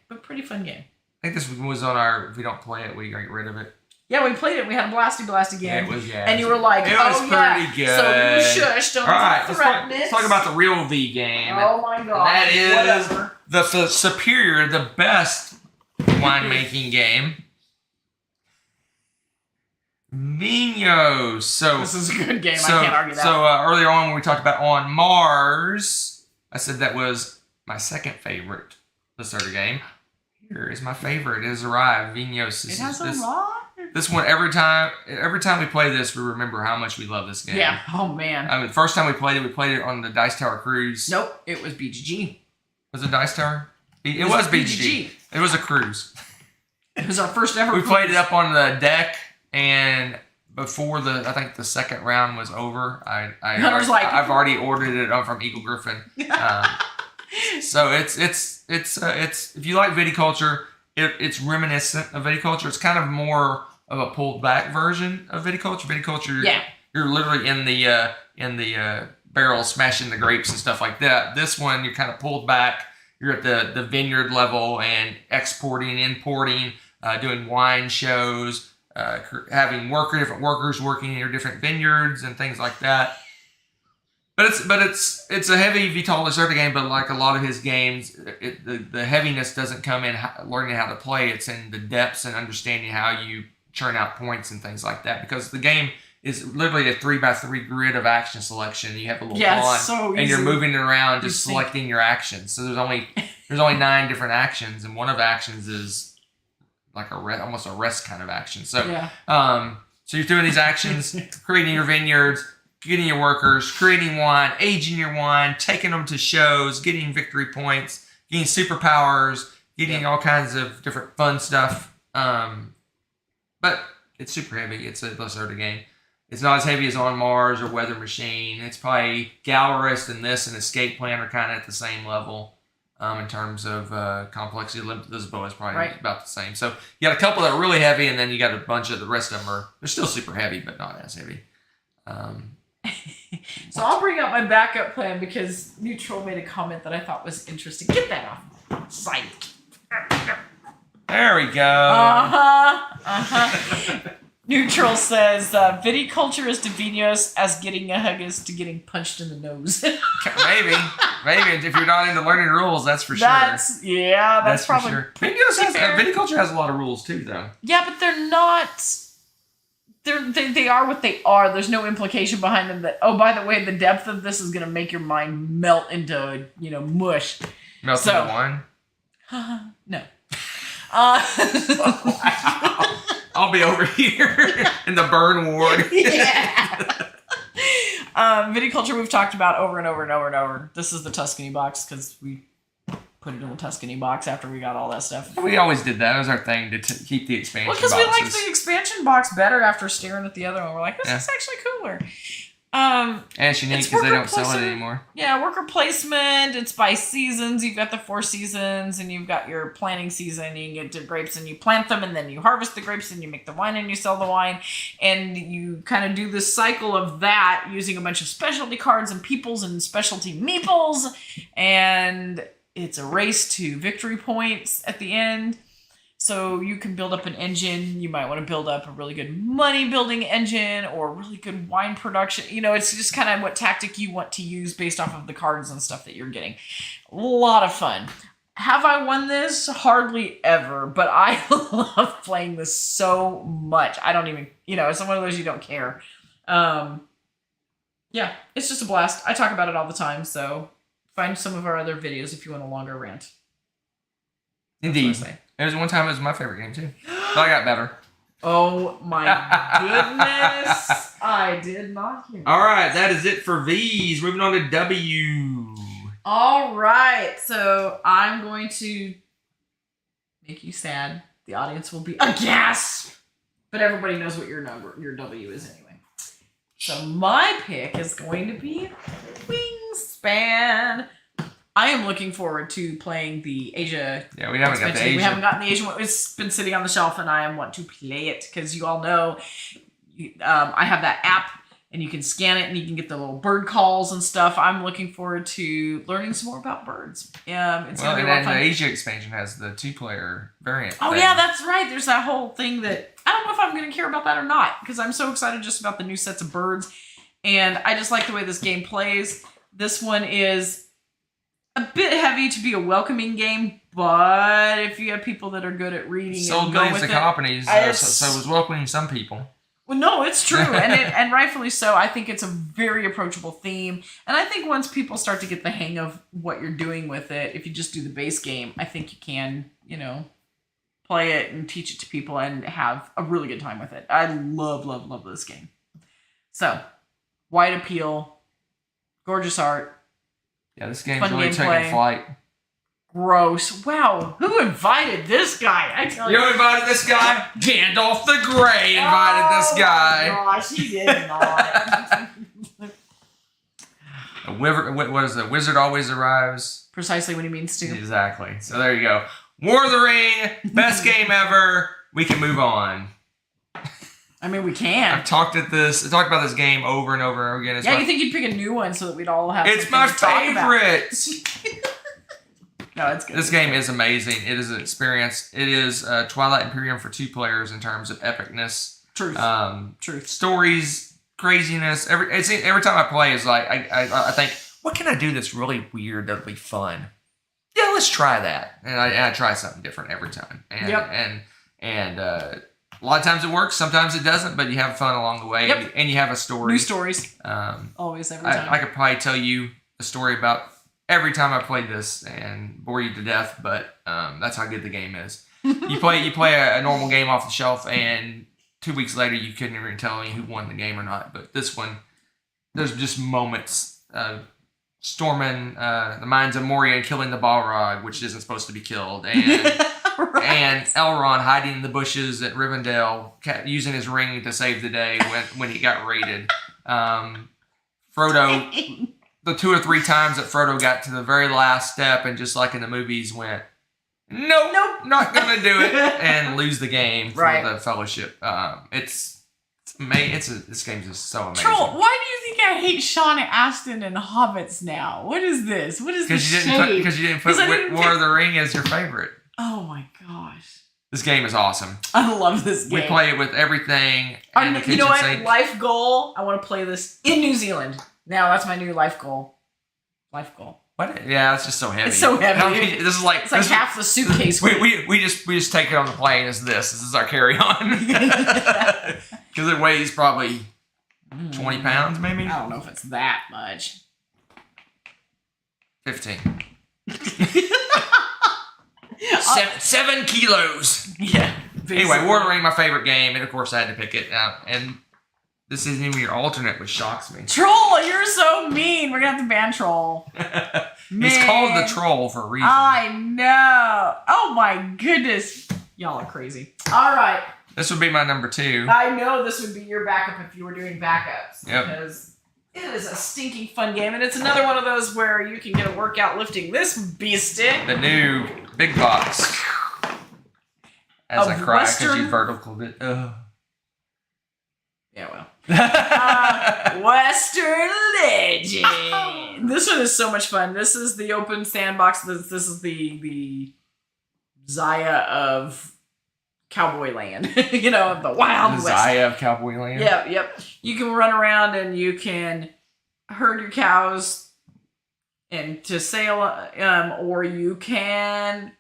But pretty fun game. I think this was on our, if we don't play it, we gotta get rid of it. Yeah, we played it. We had a blasty game. Yeah, it was, And you were like, it was pretty good. So you shush, don't threaten it. Let's talk about the real V game. Oh my god. That is the superior, the best winemaking game. Vinos. So this is a good game. I can't argue that. So earlier on when we talked about On Mars, I said that was my second favorite Blizzard game. Here is my favorite. It has arrived. Vinos. It has arrived. This one, every time we play this, we remember how much we love this game. Yeah. Oh, man. I mean, the first time we played it on the Dice Tower cruise. Nope. It was BGG. Was it Dice Tower? It was BGG. It was a cruise. It was our first ever We played it up on the deck, and before I think the second round was over, I've already ordered it from Eagle Griffin. So it's if you like viticulture, it's reminiscent of viticulture. It's kind of more of a pulled back version of viticulture. Viticulture, you're literally in the barrel smashing the grapes and stuff like that. This one, you're kind of pulled back. You're at the vineyard level and exporting, importing, doing wine shows, having different workers working in your different vineyards and things like that. But it's a heavy Vital Lacerda game, but like a lot of his games, the heaviness doesn't come in learning how to play. It's in the depths and understanding how you churn out points and things like that. Because the game is literally a 3x3 grid of action selection. You have a little pawn, and you're moving around, just selecting your actions. So there's only 9 different actions, and one of the actions is like almost a rest kind of action. So so you're doing these actions, creating your vineyards, getting your workers, creating wine, aging your wine, taking them to shows, getting victory points, getting superpowers, getting all kinds of different fun stuff. But it's super heavy. It's a Lacerda game. It's not as heavy as On Mars or Weather Machine. It's probably Gallerist and this and Escape Plan are kind of at the same level in terms of complexity. Lisboa is probably about the same. So you got a couple that are really heavy, and then you got a bunch of the rest of them they're still super heavy, but not as heavy. So I'll bring up my backup plan because Neutral made a comment that I thought was interesting. Get that off sight. There we go. Neutral says viticulture is to vinos as getting a hug is to getting punched in the nose. Maybe if you're not into learning rules, that's for sure. That's probably for sure. Viticulture has a lot of rules too, though. Yeah, but they're not. They are what they are. There's no implication behind them that, oh, by the way, the depth of this is going to make your mind melt into, mush. Melt into wine? No. I'll be over here in the burn ward. Yeah. Viticulture we've talked about over and over and over and over. This is the Tuscany box because we put it in the Tuscany box after we got all that stuff. We always did that. It was our thing to keep the expansion boxes. Well, because we liked the expansion box better after staring at the other one. We're like, this is actually cooler. And it's unique because they don't sell it anymore. Yeah, worker placement. It's by seasons. You've got the 4 seasons, and you've got your planting season. You get to grapes, and you plant them, and then you harvest the grapes, and you make the wine, and you sell the wine. And you kind of do this cycle of that using a bunch of specialty cards and peoples and specialty meeples. And it's a race to victory points at the end. So you can build up an engine. You might want to build up a really good money building engine or really good wine production. It's just kind of what tactic you want to use based off of the cards and stuff that you're getting. A lot of fun. Have I won this? Hardly ever, but I love playing this so much. I don't even, it's one of those you don't care. Yeah, it's just a blast. I talk about it all the time, so find some of our other videos if you want a longer rant. Indeed. There was one time it was my favorite game, too. But I got better. Oh, my goodness. I did not hear that. All right, that is it for V's. Moving on to W. All right, so I'm going to make you sad. The audience will be aghast. But everybody knows what your W is anyway. So my pick is going to be Wingspan. I am looking forward to playing the Asia. Yeah, we haven't got the Asia. We haven't gotten the Asian one. It's been sitting on the shelf, and I want to play it because you all know I have that app, and you can scan it, and you can get the little bird calls and stuff. I'm looking forward to learning some more about birds. It's and then the Asia expansion has the 2-player variant. Oh, yeah, that's right. There's that whole thing that I don't know if I'm going to care about that or not because I'm so excited just about the new sets of birds, and I just like the way this game plays. This one is a bit heavy to be a welcoming game, but if you have people that are good at reading sold and go millions with of copies, so it was welcoming some people. Well, no, it's true, and rightfully so. I think it's a very approachable theme, and I think once people start to get the hang of what you're doing with it, if you just do the base game, I think you can, pull play it and teach it to people and have a really good time with it. I love, love, love this game. So, wide appeal, gorgeous art. Yeah, this game's Fun really gameplay. taking flight. Gross. Wow. Who invited this guy? I tell you. You invited this guy? Gandalf the Grey invited this guy. Oh my gosh, he did not. What is it? Wizard always arrives. Precisely what he means to. Exactly. So there you go. War of the Ring, best game ever. We can move on. I mean, we can. I've talked about this game over and over again. Yeah, you think you'd pick a new one so that we'd all have. It's my something to talk about. favorite. No, it's good. This game is amazing. It is an experience. It is Twilight Imperium for 2 players in terms of epicness. Truth. Truth. Stories, craziness. Every time I play, is like I think, what can I do that's really weird that'll be fun? Yeah, let's try that. And I try something different every time. And a lot of times it works. Sometimes it doesn't. But you have fun along the way. Yep. And you have a story. New stories. Always, every time. I could probably tell you a story about every time I played this and bore you to death, but that's how good the game is. You play a normal game off the shelf, and 2 weeks later you couldn't even tell me who won the game or not. But this one, there's just moments storming the mines of Moria and killing the Balrog, which isn't supposed to be killed, and Right. and Elrond hiding in the bushes at Rivendell, using his ring to save the day when he got raided. Frodo. The 2 or 3 times that Frodo got to the very last step and just like in the movies went, nope, not gonna do it, and lose the game for the Fellowship. This game's just so amazing. Troll, why do you think I hate Sean Astin and Hobbits now? What is this? What is this shade? Because you didn't put War of the Ring as your favorite. Oh my gosh. This game is awesome. I love this game. We play it with everything. And the kitchen you know what? sink. Life goal, I want to play this in New Zealand. Now that's my new life goal. Life goal. What? Yeah, it's just so heavy. It's so heavy. This is like half the suitcase. We just take it on the plane as this. This is our carry-on. Because it weighs probably 20 pounds, maybe. I don't know if it's that much. 15. 7 kilos. Yeah. Anyway, War of the Ring, my favorite game, and of course I had to pick it. And this isn't even your alternate, which shocks me. Troll, you're so mean. We're gonna have to ban Troll. He's called the Troll for a reason. I know. Oh my goodness. Y'all are crazy. All right. This would be my number 2. I know this would be your backup if you were doing backups. Yep. Because it is a stinking fun game, and it's another one of those where you can get a workout lifting this beastie. The new big box. As I cry because you verticaled it. Ugh. Yeah, well. Western Legend. This one is so much fun. This is the open sandbox. This is the Zaya of Cowboy Land. You know, of the Wild West. Zaya of Cowboy Land. Yeah, yep. You can run around and you can herd your cows and to sail, or you can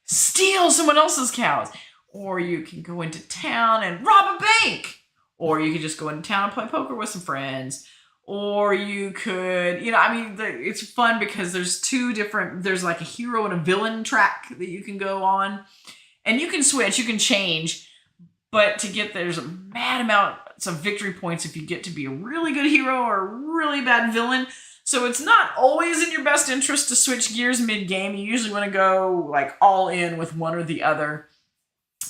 steal someone else's cows. Or you can go into town and rob a bank. Or you could just go into town and play poker with some friends. Or you could, it's fun because there's like a hero and a villain track that you can go on. And you can switch, you can change. But there's a mad amount of victory points if you get to be a really good hero or a really bad villain. So it's not always in your best interest to switch gears mid-game. You usually want to go like all in with one or the other.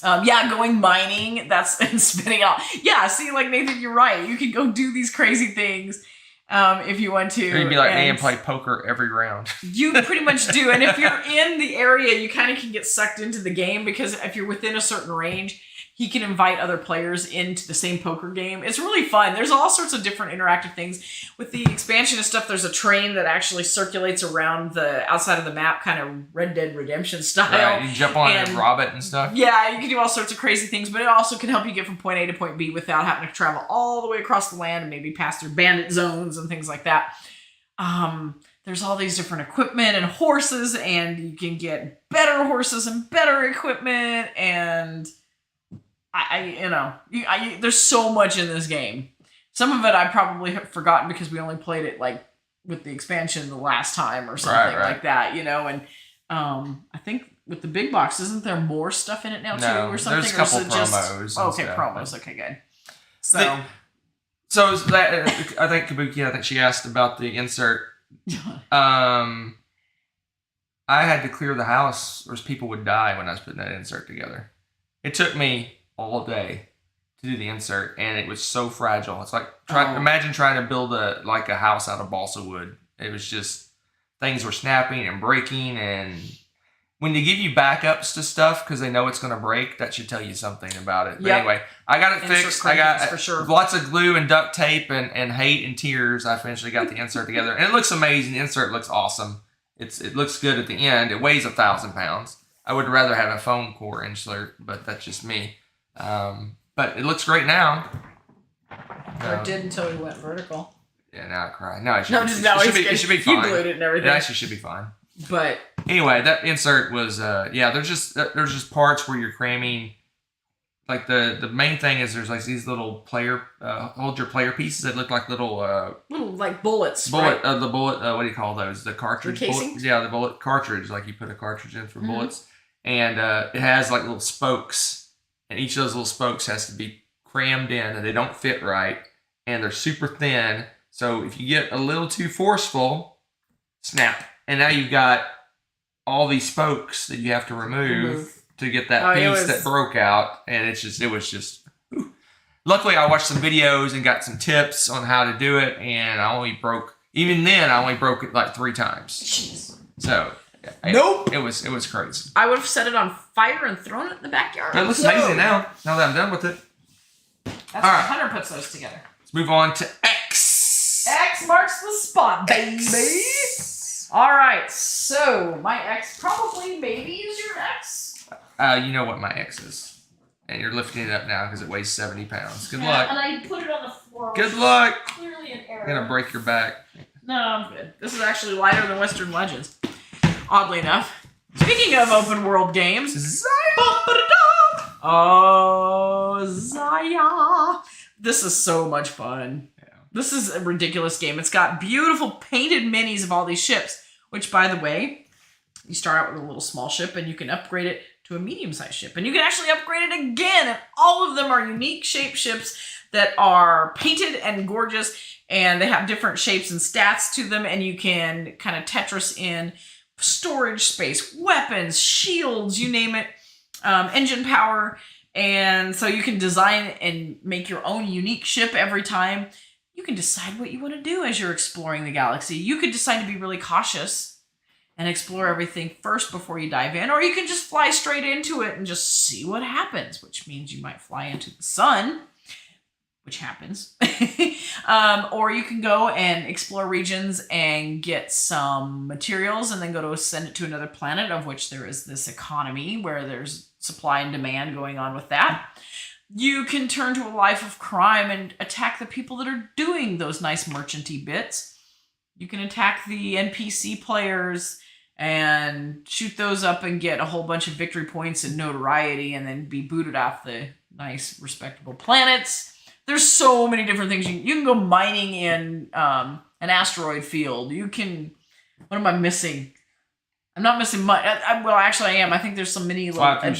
Going mining, and spinning out. Yeah, see, like Nathan, you're right. You can go do these crazy things if you want to. Or you'd be like me and play poker every round. You pretty much do. And if you're in the area, you kind of can get sucked into the game because if you're within a certain range, he can invite other players into the same poker game. It's really fun. There's all sorts of different interactive things. With the expansion and stuff, there's a train that actually circulates around the outside of the map, kind of Red Dead Redemption style. Right, you jump on it and rob it and stuff. Yeah, you can do all sorts of crazy things, but it also can help you get from point A to point B without having to travel all the way across the land and maybe pass through bandit zones and things like that. There's all these different equipment and horses, and you can get better horses and better equipment, and there's so much in this game. Some of it I probably have forgotten because we only played it like with the expansion the last time or something like that, and I think with the big box, isn't there more stuff in it now too, or something? There's a couple or is it promos. Just, and okay, stuff, promos. but- Okay, good. So that I think Kabuki. I think she asked about the insert. I had to clear the house, or people would die when I was putting that insert together. It took me all day to do the insert, and it was so fragile. It's like imagine trying to build a house out of balsa wood. It was just things were snapping and breaking, and when they give you backups to stuff because they know it's going to break, that should tell you something about it. But anyway, I got it fixed. I got for sure. lots of glue and duct tape and hate and tears. I eventually got the insert together, and it looks amazing. The insert looks awesome. It looks good at the end. It weighs 1,000 pounds. I would rather have a foam core insert, but that's just me. But it looks great now. Or it did until we went vertical. Yeah, now I cry. No, it should be fine. You glued it and everything. It actually should be fine. But anyway, that insert was there's just parts where you're cramming. Like the main thing is there's like these little hold your player pieces that look like little like bullets. Bullet right? the bullet what do you call those? The cartridge The casings? bullet. Yeah, the bullet cartridge, like you put a cartridge in for bullets. And it has like little spokes, and each of those little spokes has to be crammed in, and they don't fit right, and they're super thin. So if you get a little too forceful, snap. And now you've got all these spokes that you have to remove to get that piece that broke out. And it was just. Whew. Luckily, I watched some videos and got some tips on how to do it. And I only broke it like 3 times. Jeez. So. Nope. It was crazy. I would have set it on fire and thrown it in the backyard. It looks amazing now that I'm done with it. That's all how right. Hunter puts those together. Let's move on to X. X marks the spot, baby. All right, so my X probably maybe is your X. You know what my X is, and you're lifting it up now because it weighs 70 pounds. Good luck. And I put it on the floor. Good luck. Clearly an error. You're gonna break your back. No, I'm good. This is actually lighter than Western Legends. Oddly enough. Speaking of open world games, Zaya. This is so much fun. Yeah. This is a ridiculous game. It's got beautiful painted minis of all these ships, which, by the way, you start out with a little small ship and you can upgrade it to a medium-sized ship. And you can actually upgrade it again. And all of them are unique shape ships that are painted and gorgeous, and they have different shapes and stats to them, and you can kind of Tetris in storage space, weapons, shields, you name it, engine power. And so you can design and make your own unique ship every time. You can decide what you want to do as you're exploring the galaxy. You could decide to be really cautious and explore everything first before you dive in, or you can just fly straight into it and just see what happens, which means you might fly into the sun, which happens. Or you can go and explore regions and get some materials and then send it to another planet, of which there is this economy where there's supply and demand going on with that. You can turn to a life of crime and attack the people that are doing those nice merchanty bits. You can attack the NPC players and shoot those up and get a whole bunch of victory points and notoriety and then be booted off the nice, respectable planets. There's so many different things. You can go mining in an asteroid field. You can... What am I missing? I'm not missing much. Well, actually, I am. I think there's some mini little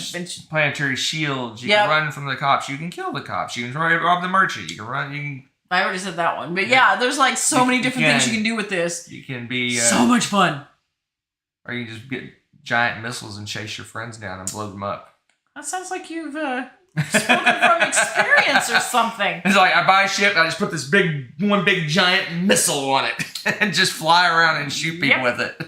planetary shields. You can run from the cops. You can kill the cops. You can rob the merchant. You can run. I already said that one. But yeah, there's like so many different things you can do with this. You can be... so much fun. Or you can just get giant missiles and chase your friends down and blow them up. That sounds like you've spoken from experience or something. It's like I buy a ship, and I just put this one big giant missile on it and just fly around and shoot people with it.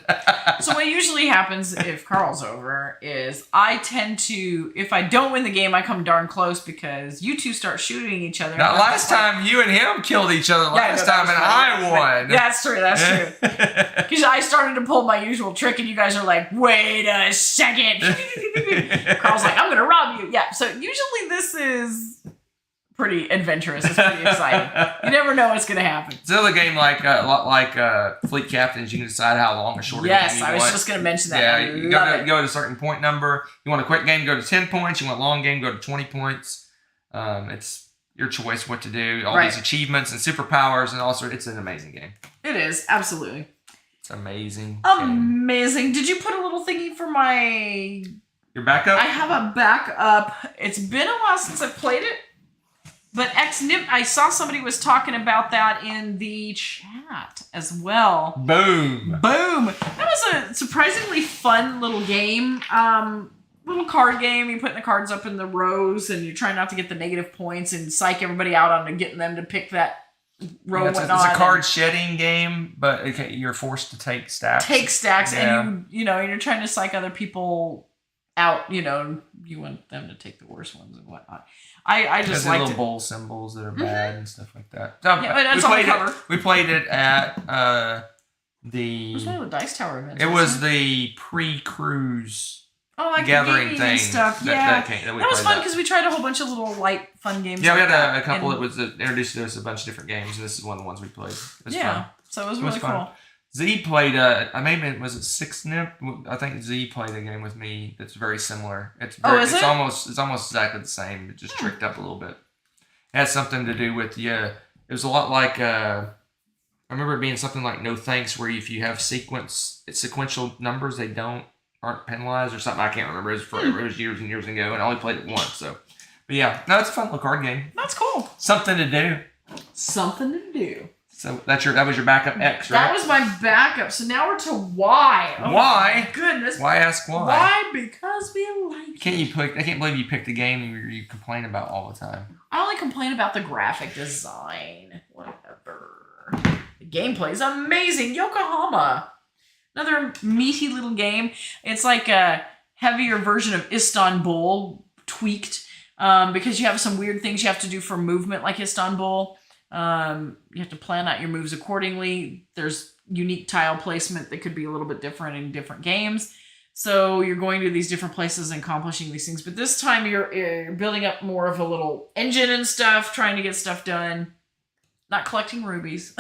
So what usually happens if Carl's over is I tend to, if I don't win the game, I come darn close because you two start shooting each other. Now, last time you and him killed each other and I won. That's true. Because I started to pull my usual trick and you guys are like, wait a second. Carl's like, I'm going to rob you. Yeah, so usually this is pretty adventurous. It's pretty exciting. You never know what's going to happen. It's another game like Fleet Captains. You can decide how long or short a game you want. Yes, I was just going to mention that. Yeah, you go to a certain point number. You want a quick game, go to 10 points. You want a long game, go to 20 points. It's your choice what to do. All these achievements and superpowers and all sorts. It's an amazing game. It is, absolutely. It's amazing. Amazing. Did you put a little thingy for my... Your backup? I have a backup. It's been a while since I've played it. But I saw somebody was talking about that in the chat as well. Boom. That was a surprisingly fun little game. Little card game. You're putting the cards up in the rows and you're trying not to get the negative points and psych everybody out on getting them to pick that row. It's a card shedding game, but you're forced to take stacks. And you're trying to psych other people out. You want them to take the worst ones and whatnot. I just like little bowl symbols that are bad and stuff like that. So, we played it at it was one of the Dice Tower events. It was the pre-cruise gathering thing and stuff. That was fun because we tried a whole bunch of little light fun games. Yeah, we had a couple that was introduced to us a bunch of different games, and this is one of the ones we played. It was fun. So it was really cool. Z played was it 6NIP? I think Z played a game with me that's very similar. It's almost exactly the same. It just tricked up a little bit. It has something to do with it was a lot like I remember it being something like No Thanks, where if you have sequential numbers, they aren't penalized or something. I can't remember. It was years and years ago, and I only played it once. So, but yeah, no, it's a fun little card game. That's cool. Something to do. So that was your backup X, right? That was my backup. So now we're to Y. Oh, why? My goodness. Why ask why? Why? Because we like it. I can't believe you picked a game you complain about all the time. I only complain about the graphic design. Whatever. The gameplay is amazing. Yokohama. Another meaty little game. It's like a heavier version of Istanbul tweaked because you have some weird things you have to do for movement like Istanbul. You have to plan out your moves accordingly. There's unique tile placement that could be a little bit different in different games. So you're going to these different places and accomplishing these things. But this time you're building up more of a little engine and stuff, trying to get stuff done. Not collecting rubies.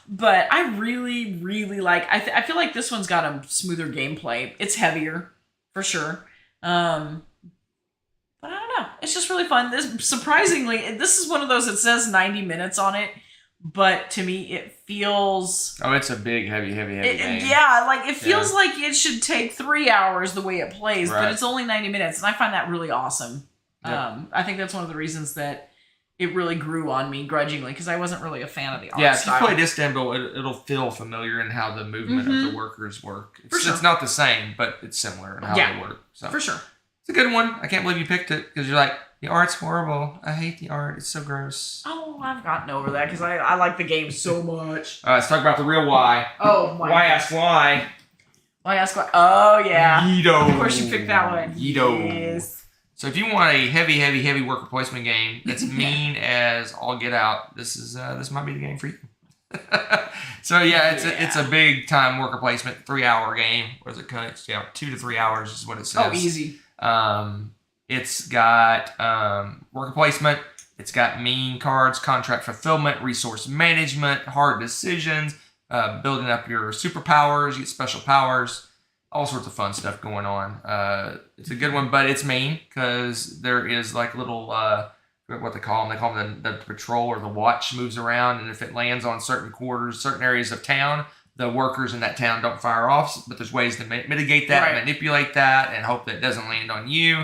But I really, really like... I feel like this one's got a smoother gameplay. It's heavier, for sure. But I don't know. It's just really fun. Surprisingly, this is one of those that says 90 minutes on it. But to me, it feels... Oh, it's a big, heavy game. Yeah, it feels like it should take 3 hours the way it plays. Right. But it's only 90 minutes. And I find that really awesome. Yep. I think that's one of the reasons that it really grew on me grudgingly, because I wasn't really a fan of the art style. If you play Istanbul, it'll feel familiar in how the movement of the workers work. It's not the same, but it's similar in how they work. So. For sure. It's a good one. I can't believe you picked it, because you're like, the art's horrible. I hate the art. It's so gross. Oh, I've gotten over that, because I like the game so much. All right, let's talk about the real why. Oh, my Why ask why? Why ask why? Oh, yeah. Yeedo. Of course you picked that one. Yeedo. Yes. So if you want a heavy worker placement game that's mean as all get out, this might be the game for you. So it's a big time worker placement, 3-hour game. What is it? 2 to 3 hours is what it says. Oh, easy. It's got worker placement. It's got mean cards, contract fulfillment, resource management, hard decisions, building up your superpowers, you get special powers. All sorts of fun stuff going on. It's a good one, but it's mean because there is like little, what they call them. They call them the patrol or the watch moves around, and if it lands on certain areas of town, the workers in that town don't fire off. But there's ways to mitigate that, and manipulate that, and hope that it doesn't land on you.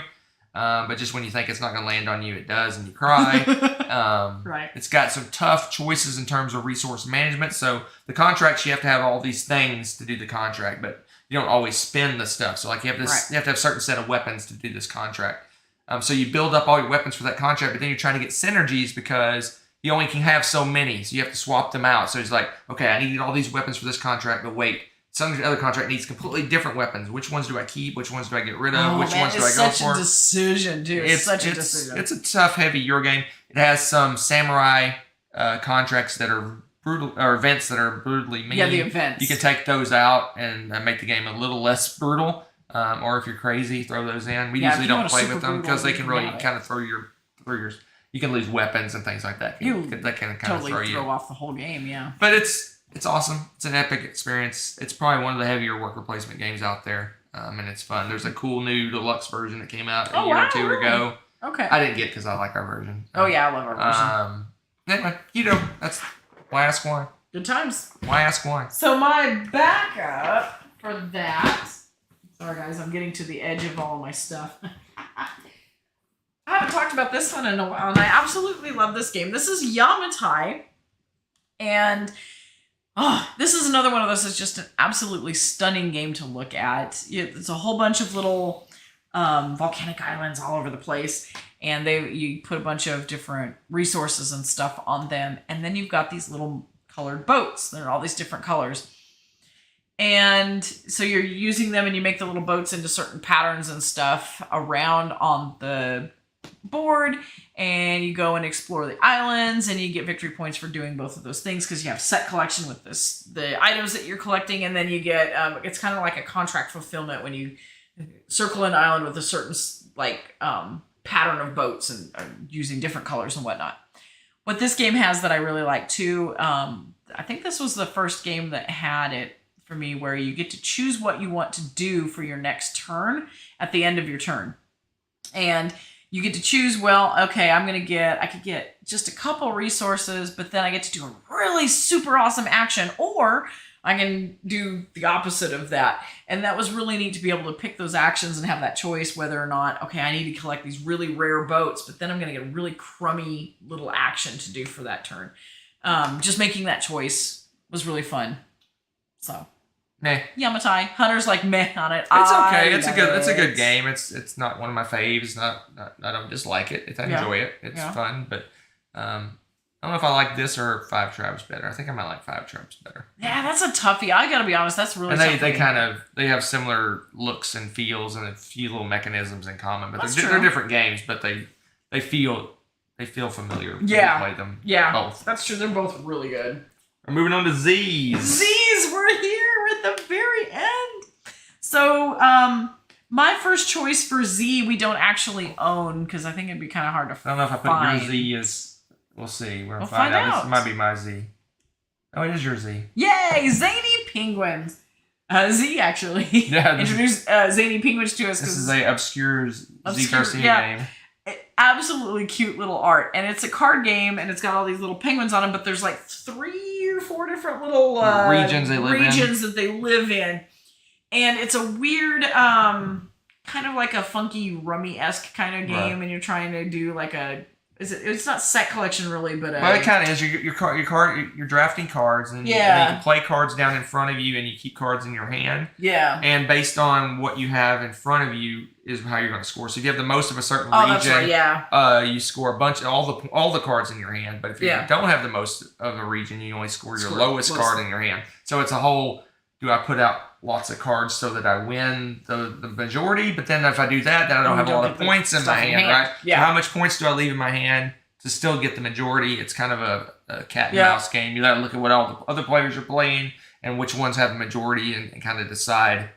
But just when you think it's not going to land on you, it does, and you cry. It's got some tough choices in terms of resource management. So the contracts, you have to have all these things to do the contract, but you don't always spend the stuff. So like you have to have a certain set of weapons to do this contract. So you build up all your weapons for that contract, but then you're trying to get synergies because you only can have so many. So you have to swap them out. So it's like, okay, I need all these weapons for this contract, but wait, some other contract needs completely different weapons. Which ones do I keep? Which ones do I get rid of? Which ones do I go for? It's such a decision, dude. It's such a decision. It's a tough, heavy Euro game. It has some samurai contracts that are brutal, or events that are brutally mean. Yeah, the events. You can take those out and make the game a little less brutal. Or if you're crazy, throw those in. We usually don't play with them because they can really kind of throw your. You can lose weapons and things like that. That can kind totally of throw off the whole game. Yeah. But it's awesome. It's an epic experience. It's probably one of the heavier worker placement games out there, and it's fun. There's a cool new deluxe version that came out a year or two ago. Okay. I didn't get because I like our version. Oh yeah, I love our version. Anyway, that's why ask why. Good times. Why ask why? So my backup for that. Sorry guys, I'm getting to the edge of all my stuff. I haven't talked about this one in a while, and I absolutely love this game. This is Yamatai, and this is another one of those that's just an absolutely stunning game to look at. It's a whole bunch of little volcanic islands all over the place, and you put a bunch of different resources and stuff on them, and then you've got these little colored boats. They're all these different colors. And so you're using them and you make the little boats into certain patterns and stuff around on the board, and you go and explore the islands, and you get victory points for doing both of those things because you have set collection with the items that you're collecting, and then you get it's kind of like a contract fulfillment when you circle an island with a certain pattern of boats and using different colors and whatnot. What this game has that I really like too, I think this was the first game that had it for me, where you get to choose what you want to do for your next turn at the end of your turn. And you get to choose, well, okay, I could get just a couple resources, but then I get to do a really super awesome action, or I can do the opposite of that. And that was really neat to be able to pick those actions and have that choice whether or not, okay, I need to collect these really rare boats, but then I'm going to get a really crummy little action to do for that turn. Just making that choice was really fun. So, meh. Yamatai. Hunter's like meh on it. It's okay. It's a good game. It's not one of my faves. Not I don't dislike it. I enjoy it. It's fun, but I don't know if I like this or Five Tribes better. I think I might like Five Tribes better. Yeah, that's a toughie. I gotta be honest, that's really tough. And they have similar looks and feels and a few little mechanisms in common, but they're different games, but they feel familiar when you play them. Yeah, both. That's true. They're both really good. We're moving on to Z's. Z's, we're here at the very end. So, my first choice for Z we don't actually own because I think it'd be kind of hard to find. I don't know if I put your Z as. We'll see. We'll find out. This might be my Z. Oh, it is your Z. Yay! Zany Penguins. Z actually introduced Zany Penguins to us. This is a obscure Z Garcia game. Absolutely cute little art, and it's a card game, and it's got all these little penguins on them, but there's like 3 or 4 different little regions that they live in, and it's a weird kind of like a funky rummy-esque kind of game, and you're trying to do like it's not set collection really, but well, it kind of is. You're drafting cards, and you can play cards down in front of you, and you keep cards in your hand. Yeah. And based on what you have in front of you is how you're going to score. So if you have the most of a certain region, that's right, you score a bunch of all the cards in your hand. But if you don't have the most of a region, you only score your lowest card in your hand. So it's a whole. Do I put out lots of cards so that I win the majority? But then if I do that, then I don't have a lot of points in my hand, right? Yeah. So how much points do I leave in my hand to still get the majority? It's kind of a cat and mouse game. You got to look at what all the other players are playing and which ones have the majority and kind of decide.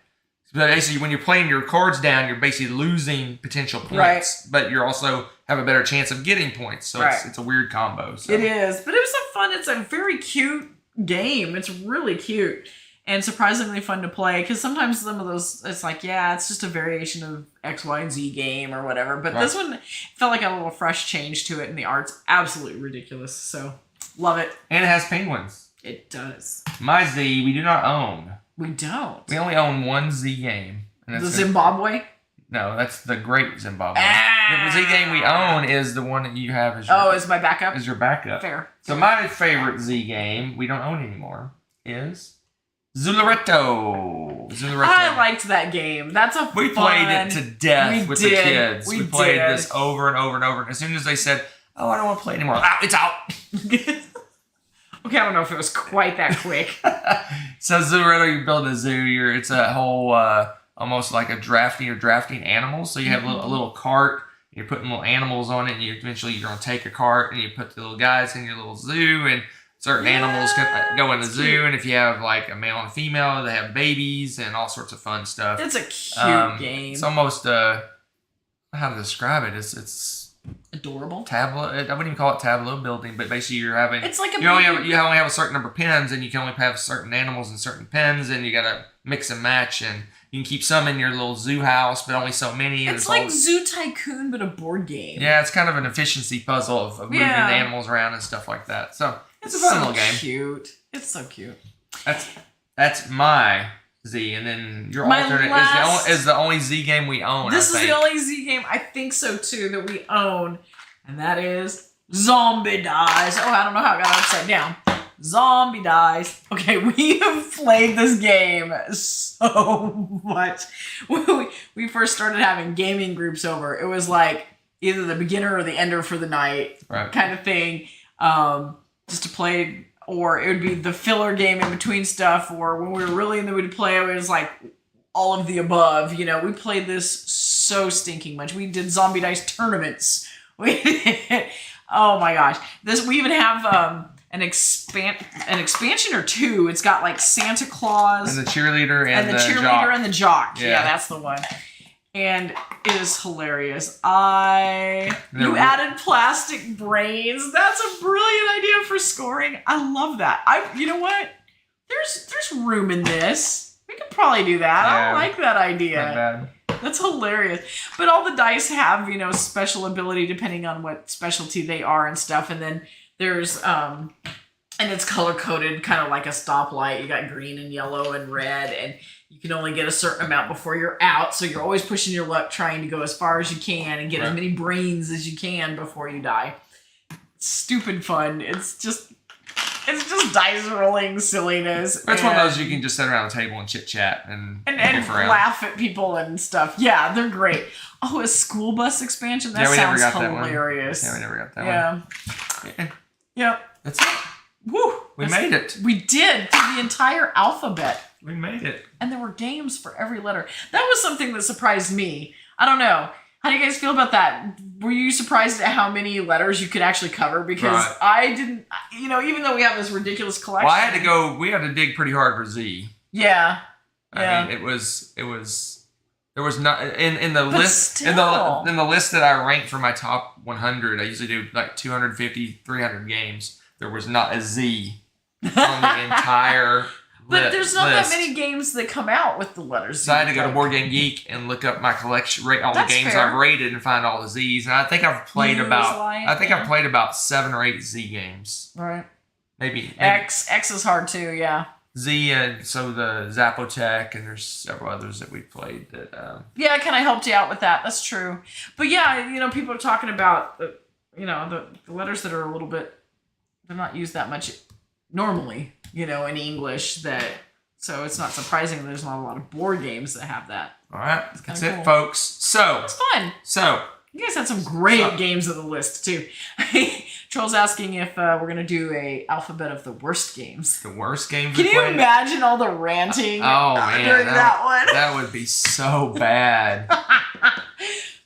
But basically, when you're playing your cards down, you're basically losing potential points, but you also have a better chance of getting points. So it's a weird combo. So. It is, but it's a very cute game. It's really cute. And surprisingly fun to play, because sometimes some of those, it's like, it's just a variation of X, Y, and Z game or whatever. But this one felt like a little fresh change to it, and the art's absolutely ridiculous. So, love it. And it has penguins. It does. My Z, we do not own. We don't. We only own one Z game. And the Zimbabwe? No, that's the Great Zimbabwe. The Z game we own is the one that you have as is my backup? Is your backup. Fair. So my favorite Z game, we don't own anymore, is... Zularetto. I liked that game. That's a We played it to death with the kids. We played this over and over and over. And as soon as they said, "Oh, I don't want to play anymore," it's out. Okay, I don't know if it was quite that quick. So Zularetto, you build a zoo. It's a whole almost like a drafting. You're drafting animals. So you have a little cart. You're putting little animals on it, and eventually you're going to take a cart and you put the little guys in your little zoo and. Certain animals can go in the zoo, and if you have like a male and a female, they have babies and all sorts of fun stuff. It's a cute game. It's almost how to describe it? It's adorable. Tableau. I wouldn't even call it tableau building, but basically you're having. It's like you only have a certain number of pens, and you can only have certain animals in certain pens, and you got to mix and match, and you can keep some in your little zoo house, but only so many. It's like Zoo Tycoon, but a board game. Yeah, it's kind of an efficiency puzzle of moving the animals around and stuff like that. So. It's a fun little game. Cute. It's so cute. That's my Z, and then your My alternate is the only Z game we own. This is the only Z game I think so too that we own, and that is Zombie Dice. Oh, I don't know how it got upside down. Zombie Dice. Okay, we have played this game so much. We first started having gaming groups over. It was like either the beginner or the ender for the night kind of thing, just to play. Or it would be the filler game in between stuff, or when we were really in the mood to play, it was like all of the above. You know, we played this so stinking much. We did Zombie Dice tournaments. Oh my gosh. We even have an expansion or two. It's got like Santa Claus and the cheerleader and the cheerleader jock. And the jock. Yeah, that's the one. And it is hilarious. You added plastic brains. That's a brilliant idea for scoring. I love that. You know what? There's room in this. We could probably do that. Yeah, I like that idea. Not bad. That's hilarious. But all the dice have, special ability depending on what specialty they are and stuff. And then there's and it's color coded, kind of like a stoplight. You got green and yellow and red, and you can only get a certain amount before you're out, so you're always pushing your luck trying to go as far as you can and get as many brains as you can before you die. It's stupid fun. It's just dice rolling silliness. It's one of those you can just sit around the table and chit chat and laugh at people and stuff. Yeah, they're great. Oh, a school bus expansion? That sounds hilarious. Yeah, we never got that one. Yeah. That's it. Woo! We made it. We did through the entire alphabet. We made it. And there were games for every letter. That was something that surprised me. I don't know. How do you guys feel about that? Were you surprised at how many letters you could actually cover? Because I didn't, even though we have this ridiculous collection. Well, we had to dig pretty hard for Z. Yeah. I mean, there was not, in the list, still. in the list that I ranked for my top 100, I usually do like 250, 300 games. There was not a Z on the entire But there's not that many games that come out with the letters Z. So I had to go to Board Game Geek and look up my collection, rate all the games I've rated, and find all the Z's. And I think I've played I've played about 7 or 8 Z games. Right. Maybe. X is hard too. Yeah. Z, and so the Zapotec, and there's several others that we played that. Yeah, I kind of helped you out with that. That's true. But yeah, people are talking about the letters that are a little bit. They're not used that much normally, in English. So it's not surprising there's not a lot of board games that have that. All right, that's it, folks. So it's fun. So you guys had some great games on the list too. Troll's asking if we're gonna do a alphabet of the worst games. The worst games. Can you imagine all the ranting? During that one. That would be so bad.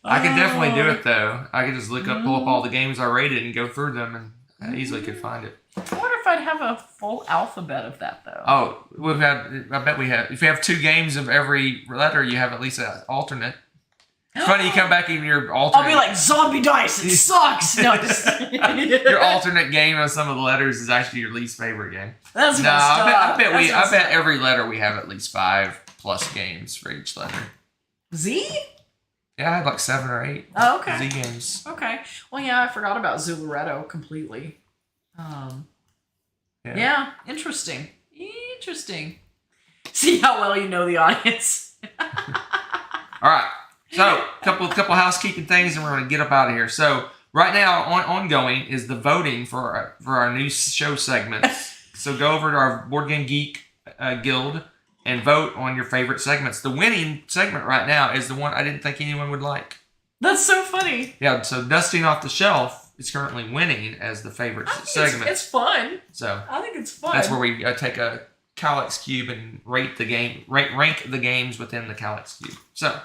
I could definitely do it though. I could just pull up all the games I rated and go through them, and I easily could find it. I wonder if I'd have a full alphabet of that though. Oh, I bet we have. If you have 2 games of every letter, you have at least an alternate. It's funny, you come back and your alternate. I'll be like, Zombie Dice, it sucks. No, your alternate game of some of the letters is actually your least favorite game. That's messed up. I bet every letter we have at least 5+ games for each letter. Z? Yeah, I had like 7 or 8. Oh, okay. Z games. Okay. Well, yeah, I forgot about Dorado completely. Yeah, interesting. See how well you know the audience. All right. So, couple housekeeping things, and we're going to get up out of here. So, right now, ongoing is the voting for our new show segments. So, go over to our Board Game Geek Guild and vote on your favorite segments. The winning segment right now is the one I didn't think anyone would like. That's so funny. Yeah, so Dusting Off the Shelf is currently winning as the favorite segment. It's fun. So I think it's fun. That's where we take a Calyx Cube and rank the games within the Calyx Cube. So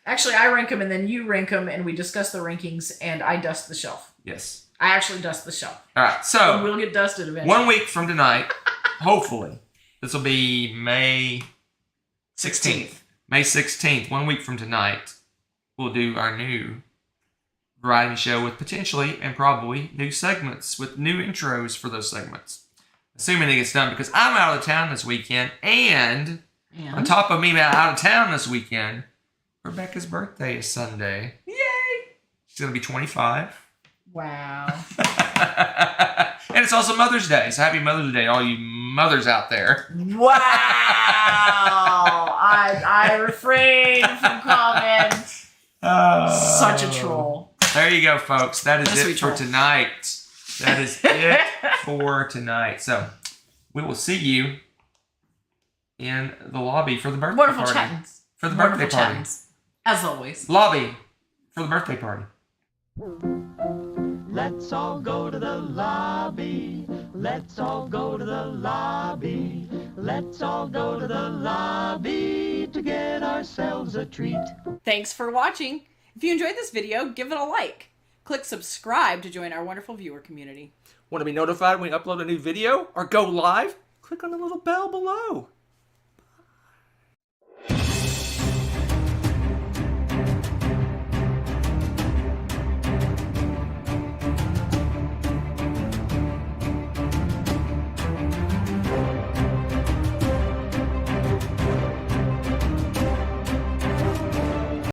actually, I rank them, and then you rank them, and we discuss the rankings, and I dust the shelf. Yes. I actually dust the shelf. All right, so we'll get dusted eventually. 1 week from tonight, hopefully, this will be May 16th. May 16th, 1 week from tonight, we'll do our new variety show with potentially and probably new segments with new intros for those segments. Assuming it gets done, because I'm out of town this weekend, and on top of me being out of town this weekend, Rebecca's birthday is Sunday. Yay! She's going to be 25. Wow. And And it's also Mother's Day, so happy Mother's Day, all you mothers out there. Wow! I refrain from comment. Such a troll. There you go, folks. That is That's it for tonight. That is it for tonight. So, we will see you in the lobby for the birthday Wonderful party. chattings. For the Wonderful birthday party. chattings. As always. Lobby for the birthday party. Let's all go to the lobby. Let's all go to the lobby. Let's all go to the lobby to get ourselves a treat. Thanks for watching. If you enjoyed this video, give it a like. Click subscribe to join our wonderful viewer community. Want to be notified when we upload a new video or go live? Click on the little bell below.